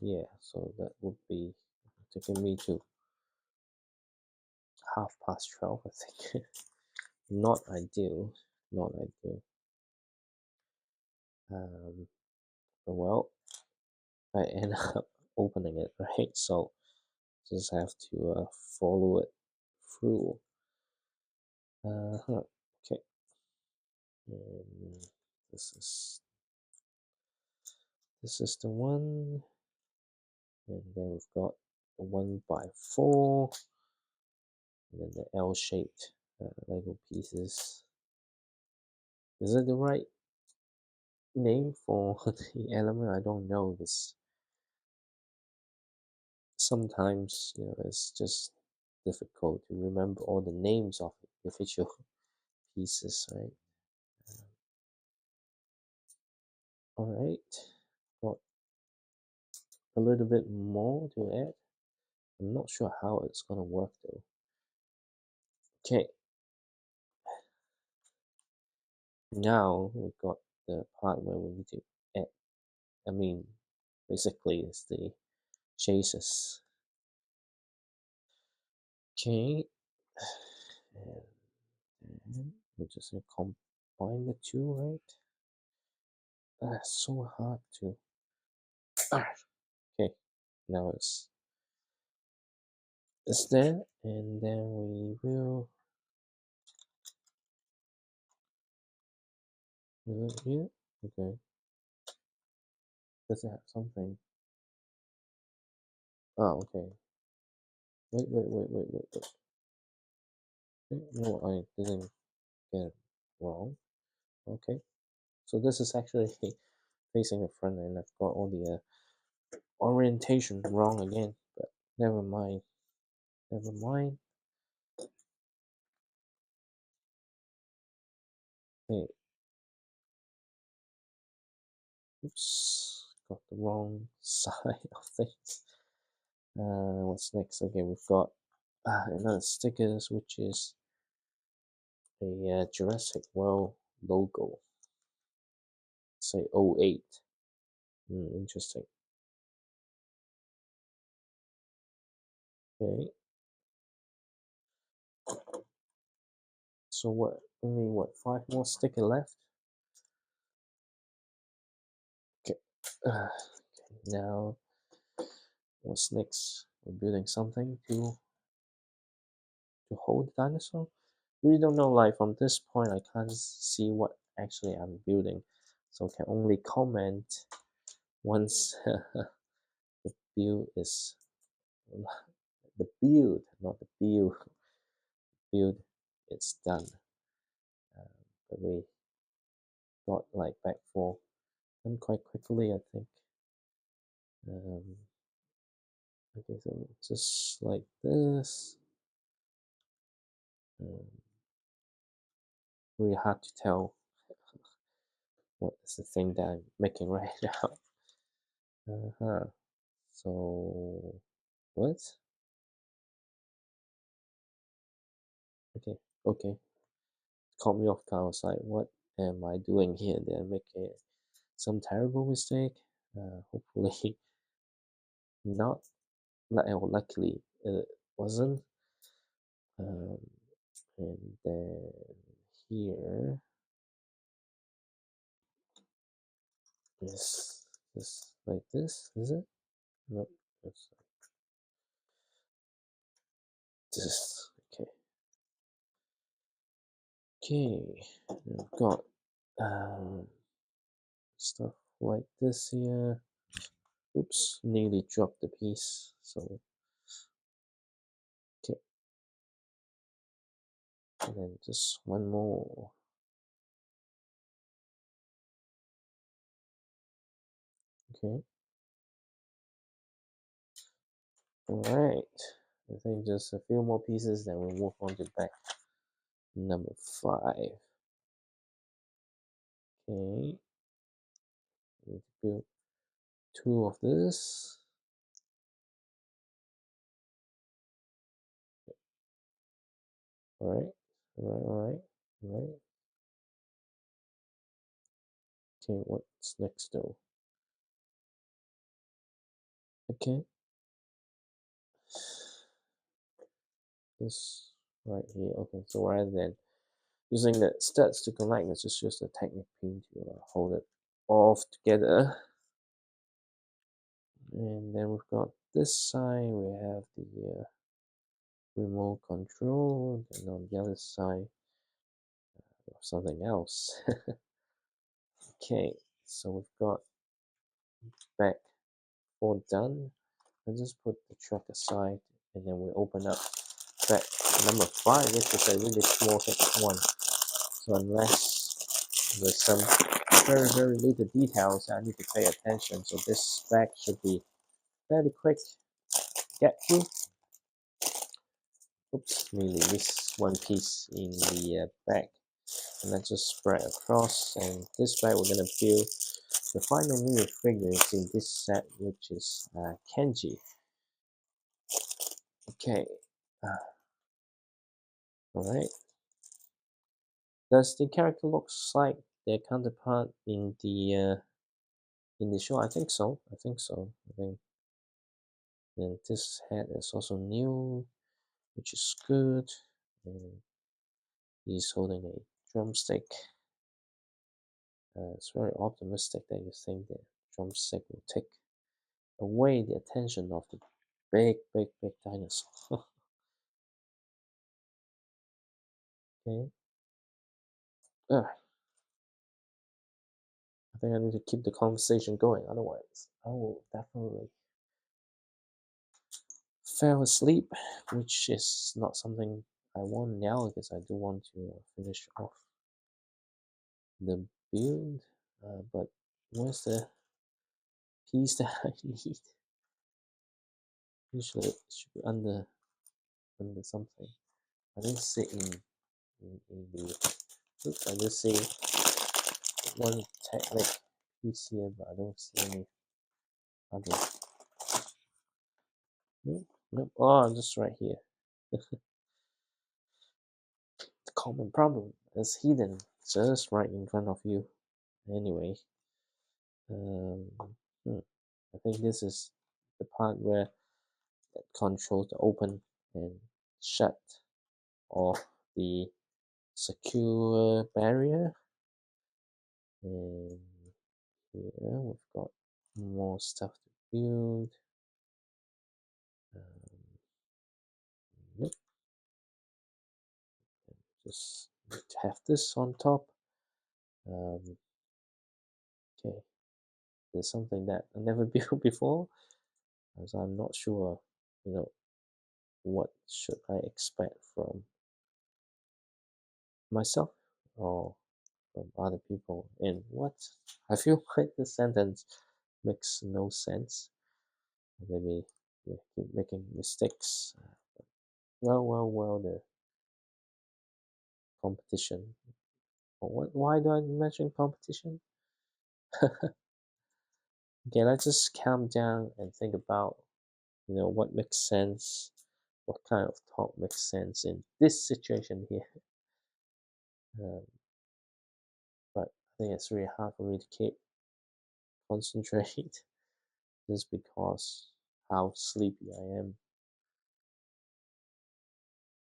yeah, so that would be taking me to 12:30. I think not ideal, not ideal. Um, but well, I end up opening it, right? So just have to follow it through. Okay, and this is the one, and then we've got the 1x4, and then the L-shaped Lego pieces. Is it the right name for the element? I don't know. This sometimes it's just difficult to remember all the names of individual pieces, right? All right, got a little bit more to add. I'm not sure how it's gonna work though. Okay, now we've got the part where we need to add. I mean, basically, it's the chases. Okay, and we're just gonna combine the two, right? So hard to. Okay, now it's there, and then we will do it here. Okay, does it have something? Oh, okay. Wait. Okay, no, I didn't get it wrong. Okay, so this is actually facing the front, and I've got all the orientation wrong again. But never mind. Never mind. Okay. Oops. Got the wrong side of things. What's next? Okay, we've got another stickers, which is a Jurassic World logo. Say '08. Interesting. Okay. So what? Only what? 5 more sticker left. Okay. Okay. Now, what's next? We're building something to hold the dinosaur. Really don't know. Like from this point, I can't see what actually I'm building, so I can only comment once the build is the build, not the build. Build, it's done. But we got like back for done quite quickly, I think. Um, okay, so just like this. Really hard to tell what is the thing that I'm making right now. Uh-huh. So what? Okay, okay. Caught me off guard. I was like, what am I doing here? Did I make some terrible mistake? Hopefully not. Luckily it wasn't. Um, and then here is this like this, is it? Nope. It's this. Okay. Okay. I've got stuff like this here. Oops, nearly dropped the piece. So okay, and then just one more. Okay. All right. I think just a few more pieces, then we'll move on to back number 5. Okay. Need to build 2 of this. All right. All right. All right. All right. Okay. What's next though? Okay. This right here. Okay. So rather than using the studs to connect, let's just use the Technic pin to hold it all together. And then we've got this side, we have the remote control, and on the other side, something else. Okay, so we've got back 4 done. Let's just put the truck aside, and then we open up back number 5, which is a really small one. So unless there's some very, very little details I need to pay attention, so this back should be fairly quick get through. Oops, nearly missed one piece in the back. And let's just spread across. And this bag we're gonna build the final minute figures in this set, which is Kenji. Okay. All right. Does the character looks like their counterpart in the show? I think so. I think so. I think. And this head is also new, which is good. And he's holding a drumstick. It's very optimistic that you think the drumstick will take away the attention of the big, big, big dinosaur. Okay. I think I need to keep the conversation going, otherwise I will definitely fall asleep, which is not something I want now because I do want to finish off the build. But where's the piece that I need? Usually it should be under something. I didn't see in the Oops, I just see one Technic piece here, but I don't see any other. Nope, nope. Oh, just right here. The common problem is hidden just right in front of you. Anyway, um, hmm, I think this is the part where it controls the open and shut of the secure barrier. And here we've got more stuff to build. Um, yep, just need to have this on top. Okay, there's something that I never built before, as I'm not sure, you know, what should I expect from myself or from other people, and what I feel like this sentence makes no sense. Maybe yeah, keep making mistakes. Well, the competition. Why do I mention competition? Okay, let's just calm down and think about, what makes sense, what kind of talk makes sense in this situation here. Um, but I think it's really hard for me to keep concentrate just because how sleepy I am.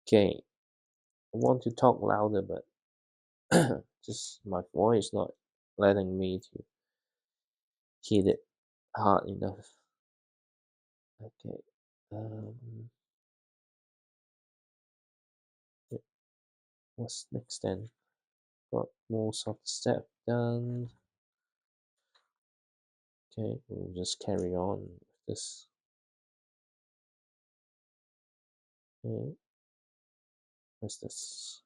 Okay, I want to talk louder, but just my voice not letting me to hit it hard enough. Okay. Um, yeah, what's next then? Got most of the step done. Okay, we'll just carry on with this. Okay, what's this?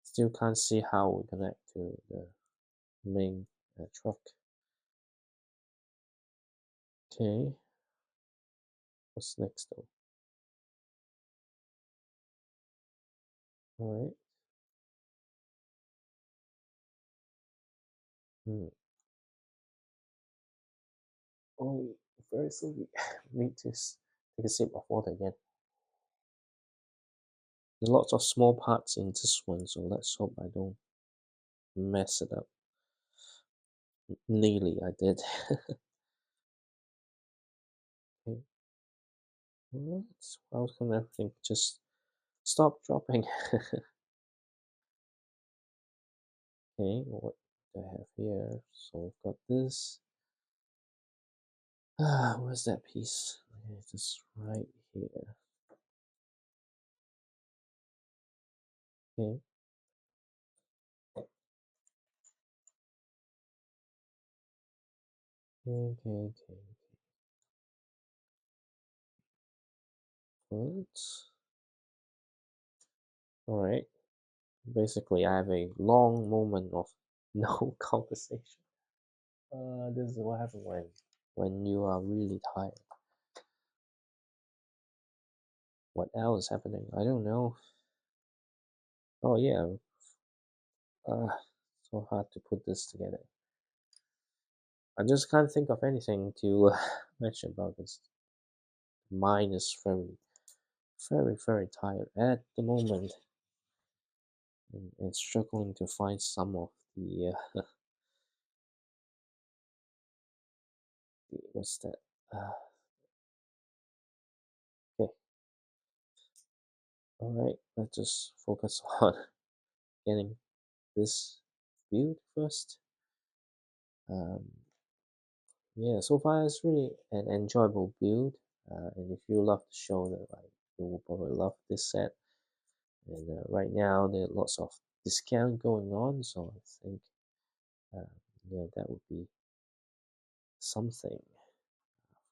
Still can't see how we connect to the main truck. Okay, what's next though? All right. Hmm. Oh, very sleepy. Need to take a sip of water again. There's lots of small parts in this one, so let's hope I don't mess it up. Nearly I did. Okay. What? How come everything just stop dropping? Okay, what do I have here? So we've got this. Where's that piece? Okay, just right here. Okay. Okay. What? Alright. Basically, I have a long moment of no conversation. This is what happens when you are really tired. What else is happening? I don't know. Oh yeah. So hard to put this together. I just can't think of anything to mention about this. Mind is very tired at the moment, and struggling to find some of what's that? Okay, all right. Let's just focus on getting this build first. Um, yeah, so far it's really an enjoyable build. And if you love the show, then like you will probably love this set. And right now there are lots of discount going on, so I think that would be something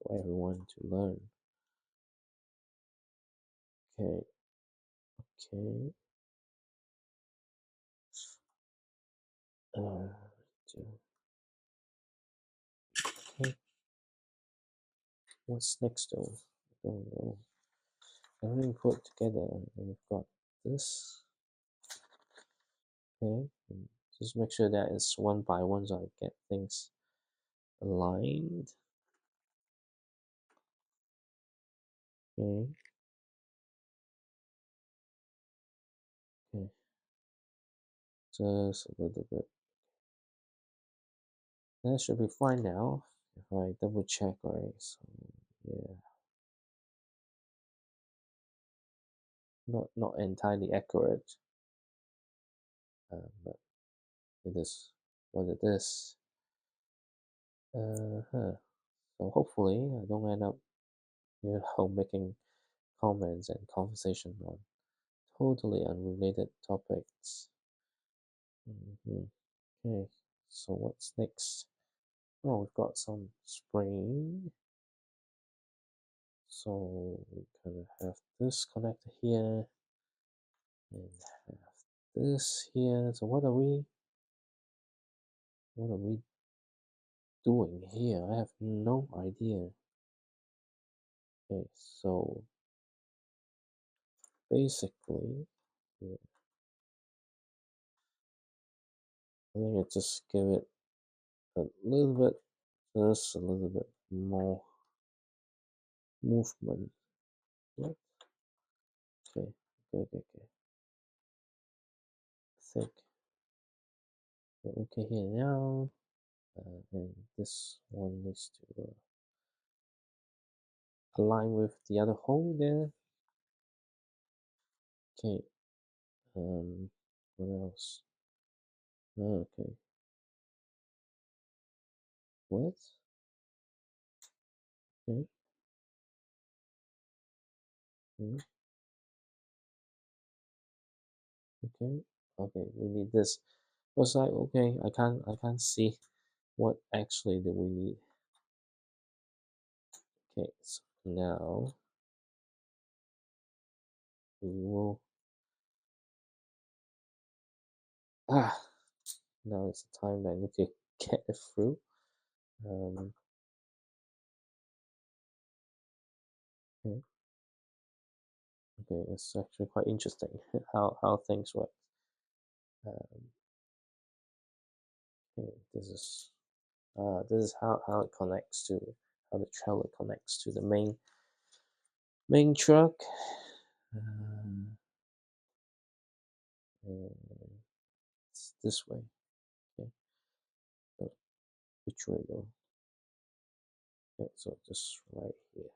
for everyone to learn. Okay, okay. Uh, okay. What's next though? I don't know. Everything put together, and we've got this. Okay, and just make sure that it's one by one so I get things aligned. Okay, okay, just a little bit. That should be fine now. If I double check, right? So yeah, not entirely accurate, but it is what it is. Huh. So hopefully I don't end up, making comments and conversation on totally unrelated topics. Hmm. Okay, so what's next? Oh, we've got some spring. So we kind of have this connector here and have this here. So what are we doing here? I have no idea. Okay, so basically, yeah, I think I just give it a little bit, just a little bit more movement. What? Okay, okay. I think we're okay here now. And this one needs to align with the other hole there. Okay, what else? Oh, okay, what? Okay, okay, okay, okay. We need this. Was like okay? I can't see what actually do we need. Okay, so now we will. Ah, now it's the time that I need to get it through. Um, okay, okay, it's actually quite interesting how things work. Um, okay, this is how it connects to how the trailer connects to the main truck. Um, and it's this way. Okay, so which way though? Okay, so just right here.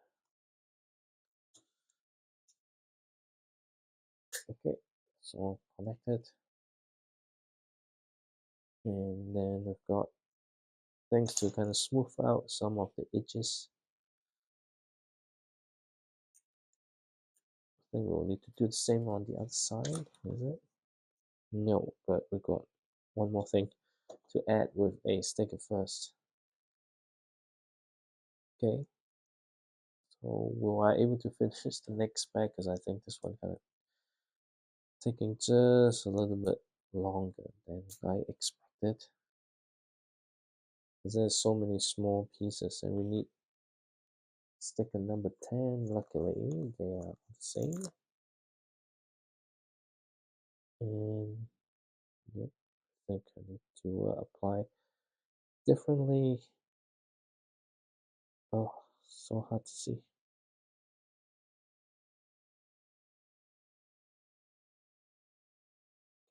Okay, so connected, and then we've got things to kind of smooth out some of the edges. I think we'll need to do the same on the other side, is it? No, but we've got one more thing to add with a sticker first. Okay, so will I able to finish the next bag? Because I think this one kind of taking just a little bit longer than I expected. Because there's so many small pieces and we need sticker number 10. Luckily, they are the same. And yep, I think I need to apply differently. Oh, so hard to see.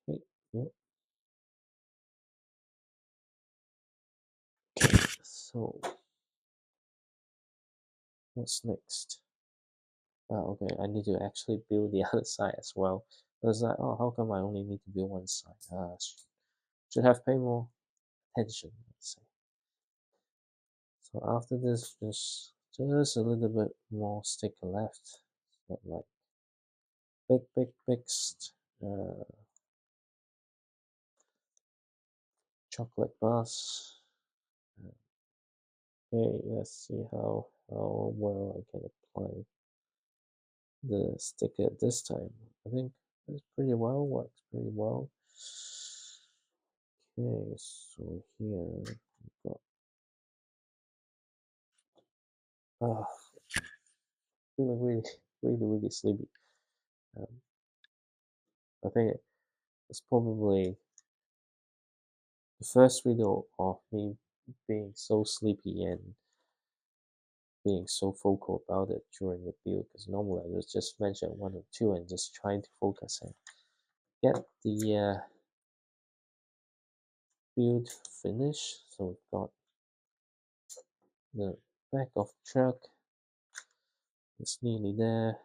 Okay, yep. Okay, so what's next? Okay, I need to actually build the other side as well. I was like, oh, how come I only need to build one side? Should have paid more attention, let's say. So after this, just a little bit more sticker left. Not like big uh, chocolate bars. Okay, let's see how well I can apply the sticker this time. I think it's pretty well, works pretty well. Okay, so here we've got ah, feeling really sleepy. Um, I think it's probably the first video of me being so sleepy and being so vocal about it during the build, because normally I would just mention one or two and just trying to focus and get the build finished. So we've got the back of the truck, it's nearly there.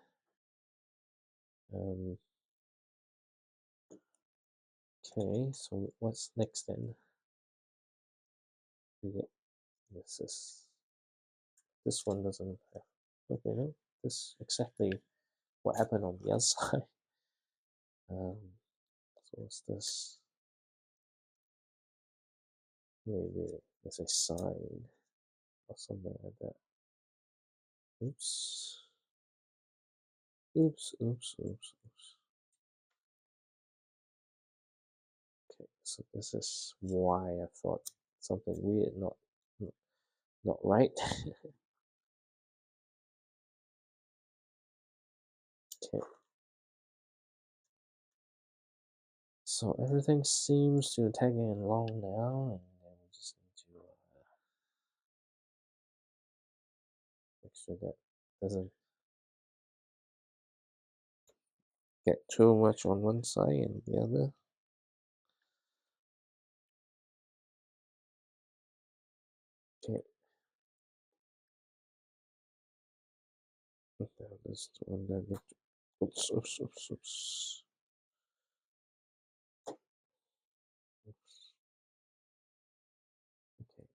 Okay, so what's next then? Yeah, this one doesn't have, okay, no, this exactly what happened on the other side. So what's this? Maybe there's a sign or something like that. Oops. Oops, oops, oops, oops. Okay, so this is why I thought something weird, not right. Okay. So everything seems to be tagging along now, and then we just need to make sure that doesn't get too much on one side and the other. Okay. Now this one that oops, oops, oops, oops. Oops. Okay.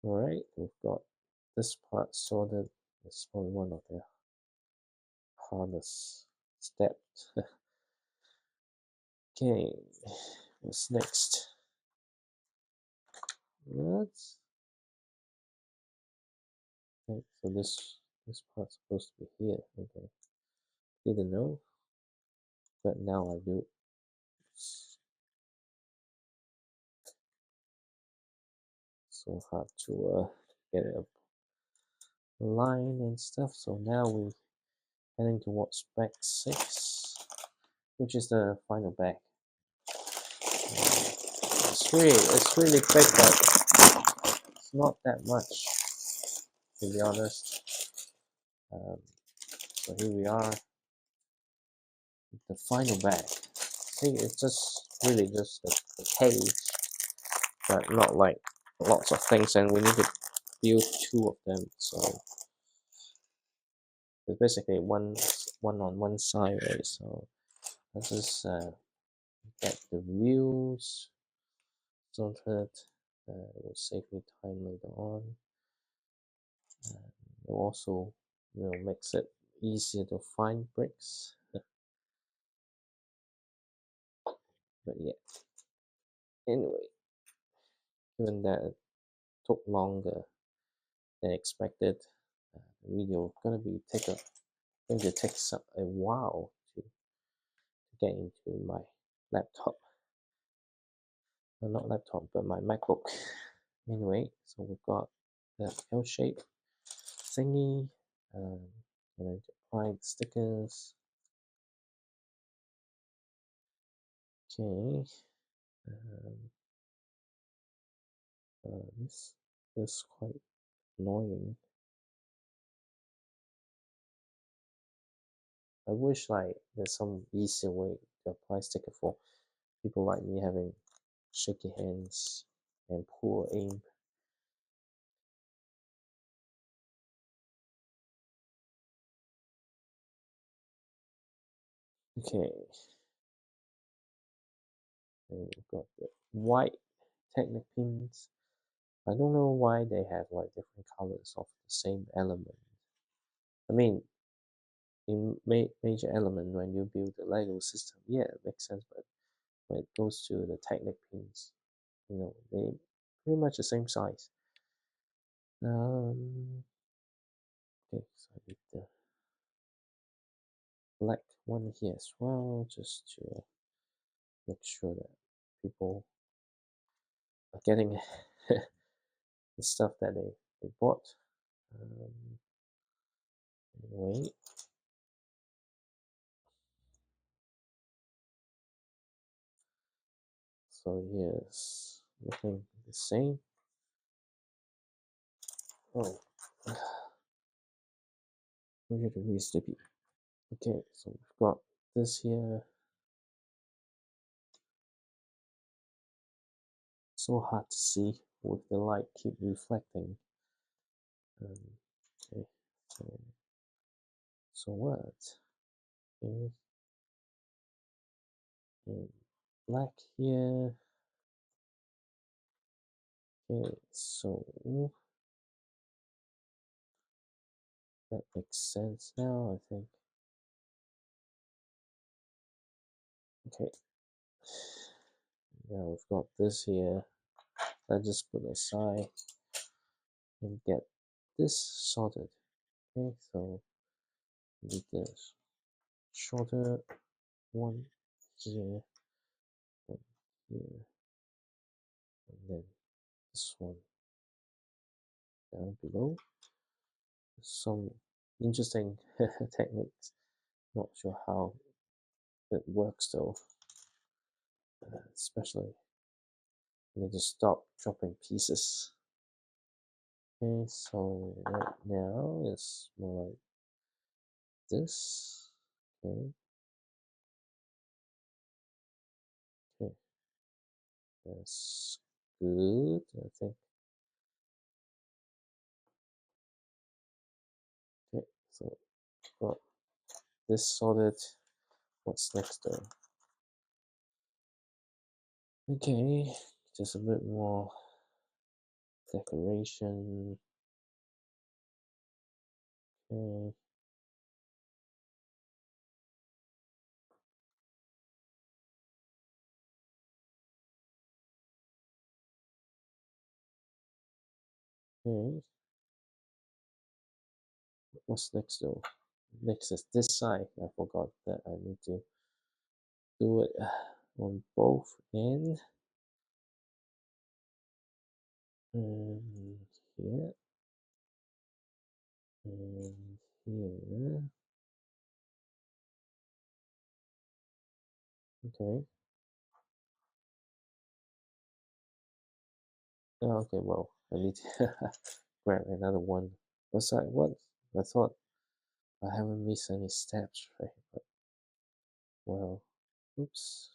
Alright, we've got this part sorted. It's only one of the hardest steps. Okay, what's next? What? Okay, so this part's supposed to be here. Okay, didn't know, but now I do. It's so hard to get it up line and stuff. So now we're heading towards bag 6, which is the final bag. It's really big, but it's not that much, to be honest. So here we are, the final bag. See, it's just really just the cage, but not like lots of things, and we need to build 2 of them. So it's basically one on one side, right? So let's just get the wheels sorted. It will save me time later on. It also, makes it easier to find bricks. But yeah, anyway, given that it took longer than expected, the video going to take a while to get into my laptop. Well, not laptop, but my MacBook. Anyway, so we've got the L shape thingy, and I applied stickers. Okay, this is quite annoying. I wish like there's some easier way to apply sticker for people like me having shaky hands and poor aim. Okay, and we've got the white Technic pins. I don't know why they have like different colors of the same element. I mean, in major element when you build the Lego system, yeah, it makes sense. But when it goes to the Technic pins, they pretty much the same size. Okay, so I need the black one here as well, just to make sure that people are getting the stuff that they bought. Anyway, So here's looking the same. Oh, where did we sleepy? Okay, so we've got this here. So hard to see with the light keep reflecting. Okay, so what? Okay, and black here. Okay, so that makes sense now, I think. Okay, now we've got this here. I just put aside and get this sorted. Okay, so need this shorter one here, one here, and then this one down below. Some interesting techniques. Not sure how it works though, especially I need to stop dropping pieces. Okay, so right now it's more like this. Okay, okay, that's good. I think. Okay, so got this sorted. What's next though? Okay, just a bit more decoration. Okay. Okay. What's next though? Next is this side. I forgot that I need to do it on both ends. And here and here. Okay. Oh, okay, well, I need to grab another one. What's that? What? I thought I haven't missed any steps, right? But, well, oops.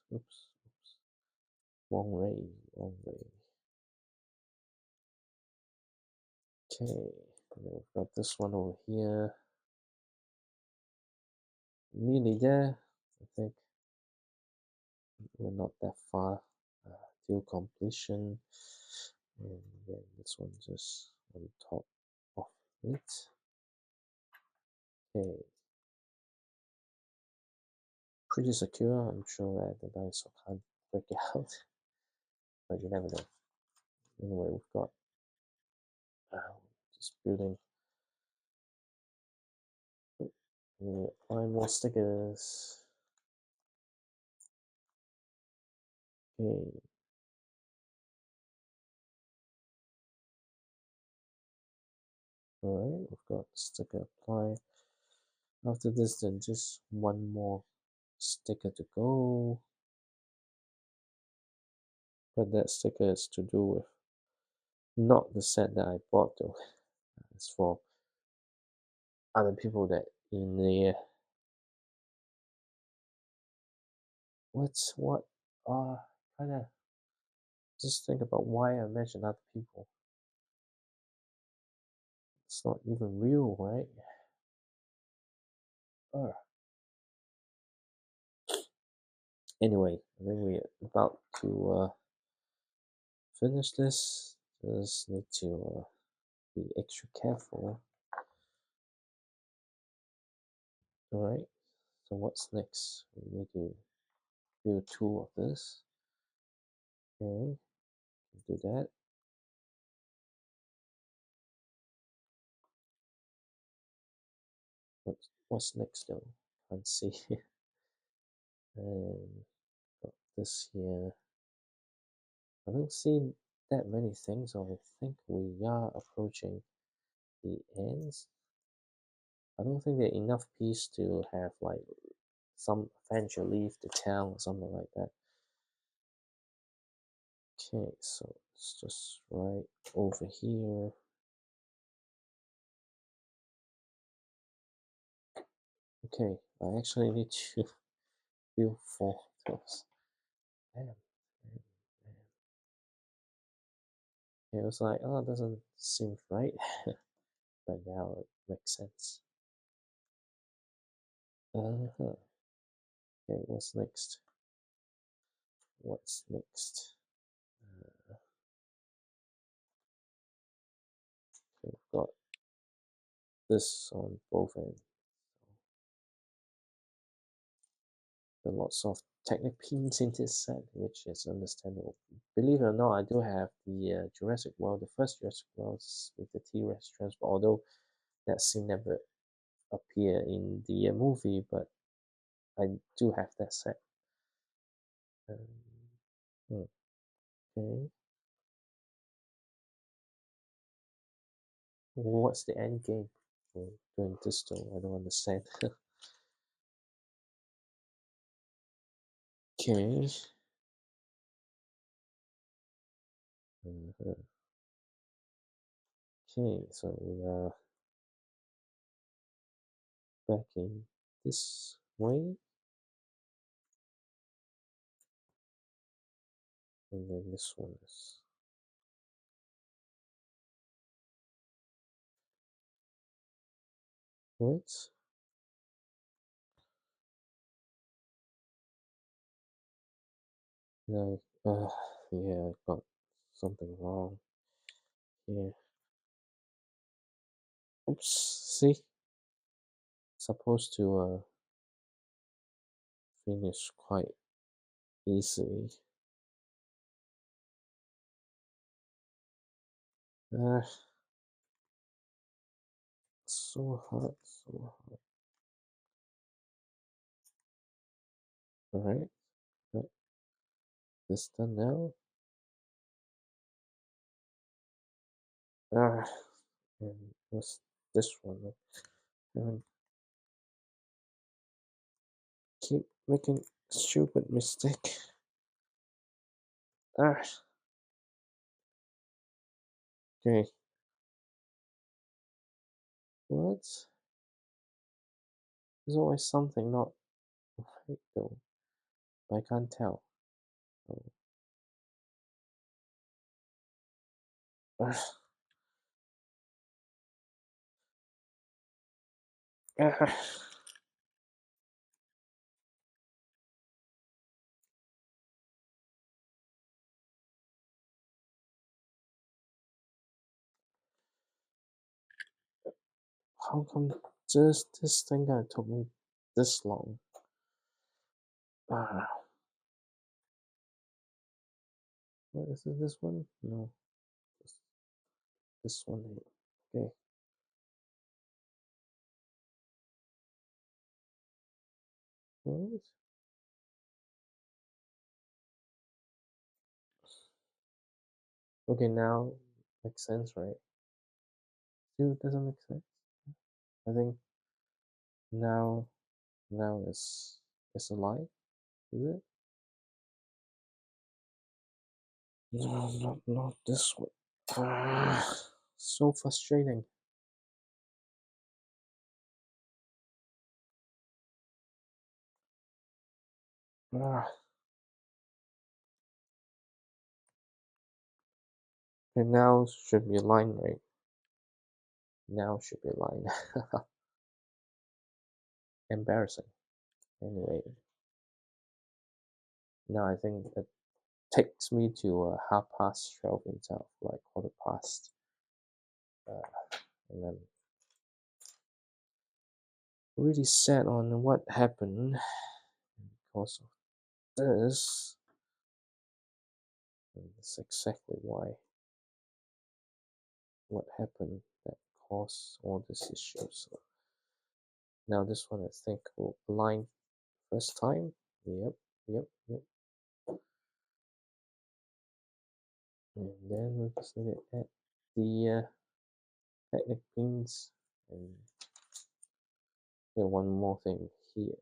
Wrong way, wrong way. Okay, and then we've got this one over here. Nearly there. I think we're not that far till completion. And then this one just on top of it. Okay, pretty secure. I'm sure that the dinosaur can't break it out, but you never know. Anyway, we've got just building. Apply more stickers. Okay, alright, we've got sticker apply. After this, then just one more sticker to go. But that sticker is to do with not the set that I bought though. It's for other people that in the what kind of just think about why I mention other people. It's not even real, right? Uh, anyway, I think we're about to finish this. Just need to be extra careful. Alright, so what's next? We need to build two of this. Okay, do that. What's next though? Can't see. And got this here. I don't see that many things. I think we are approaching the ends. I don't think there are enough pieces to have like some adventure leave the town or something like that. Okay, so it's just right over here. Okay, I actually need to fill 4 of those. Damn, damn, damn. It was like, oh, it doesn't seem right, but now it makes sense. Uh-huh. Okay, what's next? What's next? Okay, we've got this on both ends. There are lots of technic pins in this set, which is understandable. Believe it or not, I do have the Jurassic World, the first Jurassic World with the T-Rex transport, although that scene never appeared in the movie, but I do have that set. Okay. What's the end game for doing this though? I don't understand. Okay. Mhm. Okay, so we are backing this way, and then this one is right. No, yeah, I got something wrong here. Oops, see? Supposed to finish quite easily. Uh, so hard, so hard. Alright, got this done now. Ah, and what's this one? And keep making stupid mistake. Ah, okay. What? There's always something not right though. I can't tell. Oh. Ah, ah. How come just this thing gonna took me this long? Ah, what is it? This one? No, this, this one here. Okay. What? Okay, now makes sense, right? Still doesn't make sense. I think now now is a lie, is it? No, not this one. Ah, so frustrating. Ah, and now should be a line, right? Now should be a line. Embarrassing. Anyway, now I think it takes me to 12:30 instead of like quarter past. And then really sad on what happened because of this. And that's exactly why what happened that caused all this issue. So now this one I think will align first time. Yep, yep, yep. And then we just need to add the Technic pins and one more thing here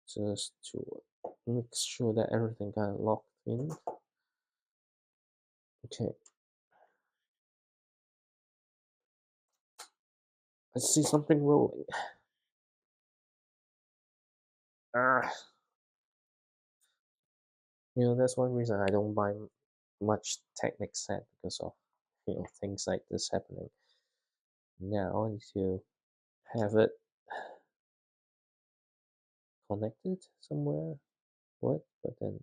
just to make sure that everything got locked in. Okay, I see something rolling. Ah, that's one reason I don't buy much Technic set because of things like this happening. Now I need to have it connected somewhere. What? But then,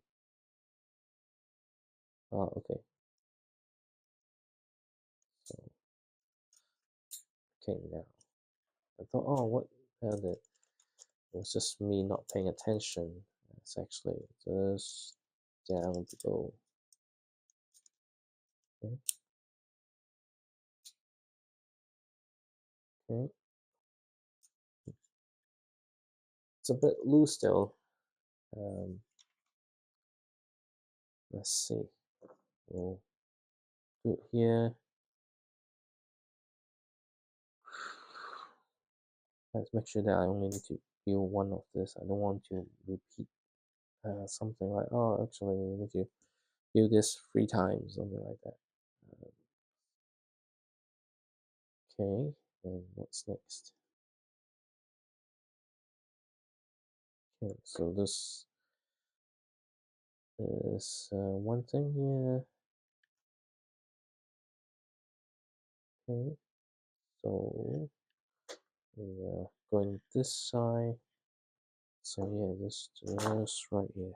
oh, okay. So, okay, now I thought, oh, what the hell did it was just me not paying attention. It's actually just down below. Okay, okay. It's a bit loose still. Um, let's see. We'll do it here. Let's make sure that I only need to build one of this. I don't want to repeat something like, oh, actually, you need to build this 3 times, something like that. Okay, and what's next? Okay, so this is one thing here. Okay, so we are going this side. So yeah, this just right here.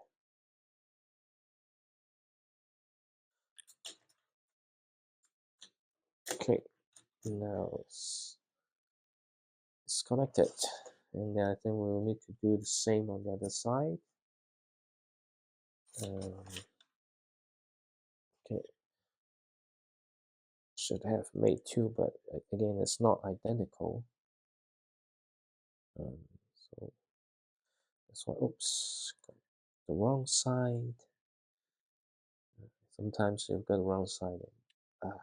Okay, now it's connected, and then I think we will need to do the same on the other side. Okay, should have made 2, but again, it's not identical. So that's why, oops, got the wrong side. Sometimes you've got the wrong side. And,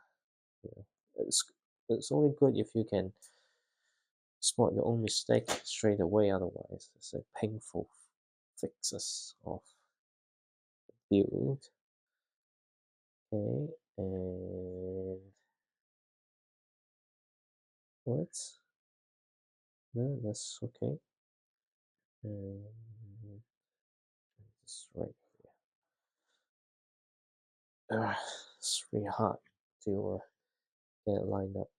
it's it's only good if you can spot your own mistake straight away. Otherwise, it's a painful fixes of build. Okay, and what? No, that's okay. And it's right here. It's really hard to get it lined up.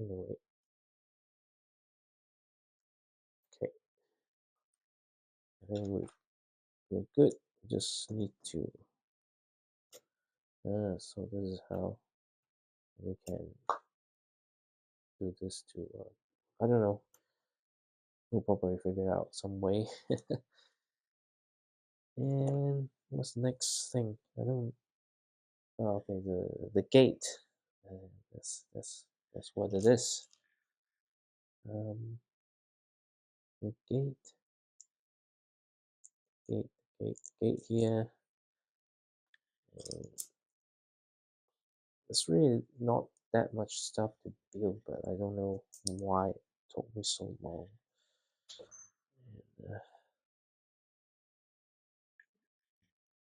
Anyway, okay, I think we're good. We just need to. So this is how we can do this to. I don't know. We'll probably figure out some way. And what's the next thing? I don't. Oh, okay, the gate. That's what it is. Um, the gate here. And it's really not that much stuff to build, but I don't know why it took me so long. And,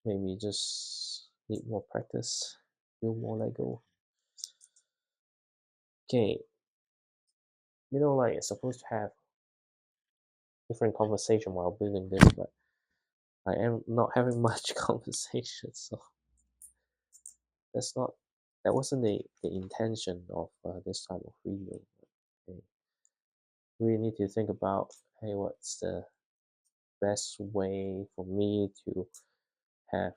maybe just need more practice, build more Lego. Okay, like it's supposed to have different conversation while building this, but I am not having much conversation, so that's not that wasn't the intention of this type of video. Okay. We really need to think about, hey, what's the best way for me to have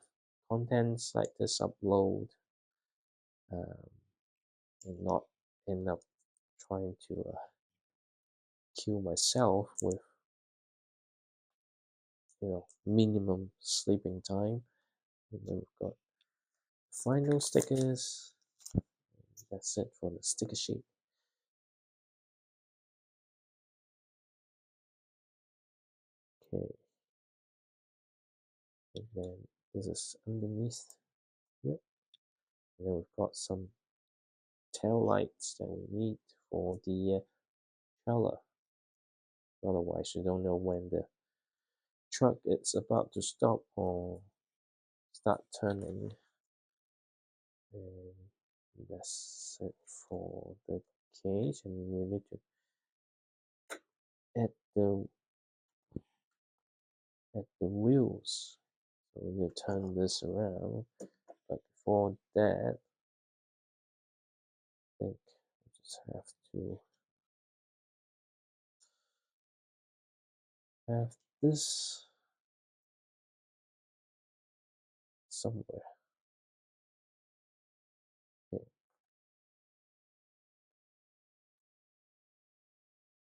contents like this upload, um, and not end up trying to kill myself with minimum sleeping time. And then we've got final stickers. That's it for the sticker sheet. Okay, and then this is underneath. Yep. And then we've got some tail lights that we need for the trailer. Otherwise, you don't know when the truck is about to stop or start turning, and that's it for the cage. And we need to add the wheels. So we need to turn this around, but before that, I think we just have to have this somewhere. Okay.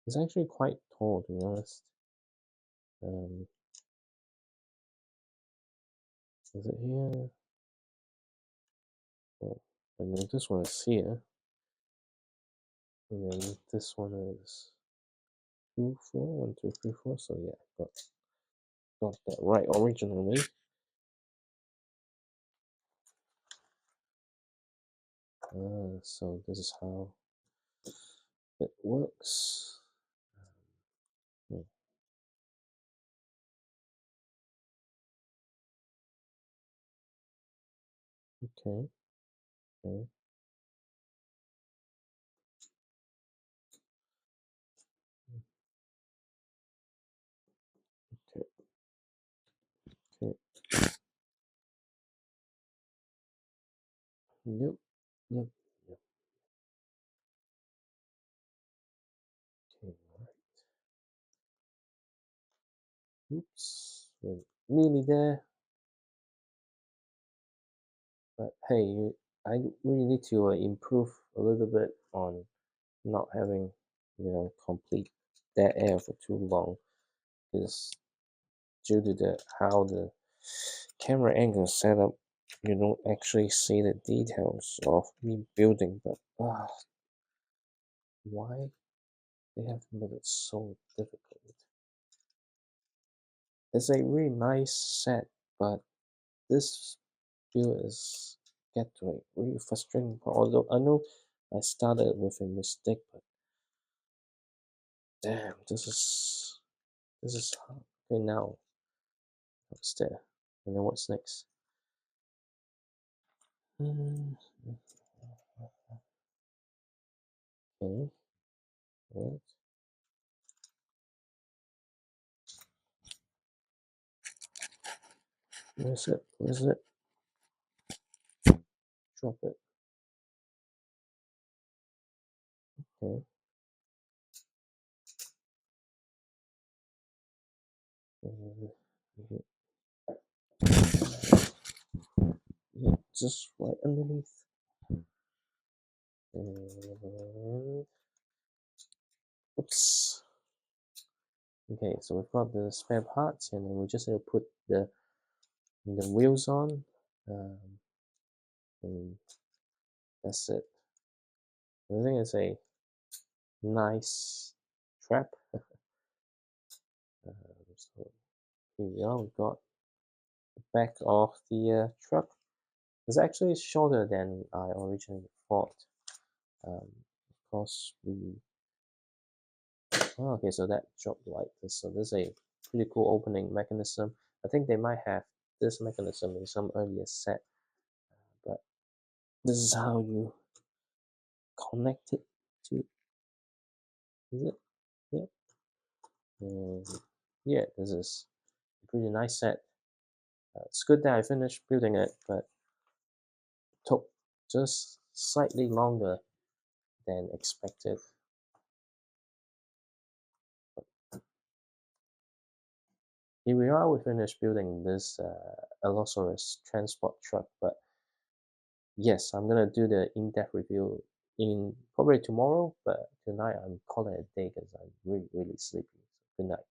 It's actually quite tall, to be honest. Is it here? Oh, I know this one is here, and then this one is 2, 4, 1, 2, 3, 4. So yeah, got that right originally. So this is how it works. Hmm, okay, okay, okay, okay. Yep, yep, yep. Okay, right. Oops, we're nearly there. But hey, I really need to improve a little bit on not having, complete dead air for too long. Because due to how the camera angle is set up, you don't actually see the details of me building. But why they have to make it so difficult? It's a really nice set, but this build is get to a really frustrating part. Although I know I started with a mistake, but damn, this is hard. Okay, now what's there? And then what's next? Mm, okay, what? Where's it? Where's it? Drop it. Okay. Uh, yeah, just right underneath. And oops. Okay, so we've got the spare parts, and then we just need to put the wheels on, and that's it. I think it's a nice trap. So here we are. We've got the back of the truck. It's actually shorter than I originally thought. Of course, okay, so that dropped like this. So this is a pretty cool opening mechanism. I think they might have this mechanism in some earlier set, but this is how you connect it to. Is it? Yep. And yeah, this is a pretty nice set. It's good that I finished building it, but it took just slightly longer than expected. Here we are, we finished building this Allosaurus transport truck, but yes, I'm gonna do the in-depth review in probably tomorrow, but tonight I'm calling it a day because I'm really, really sleepy. Good night.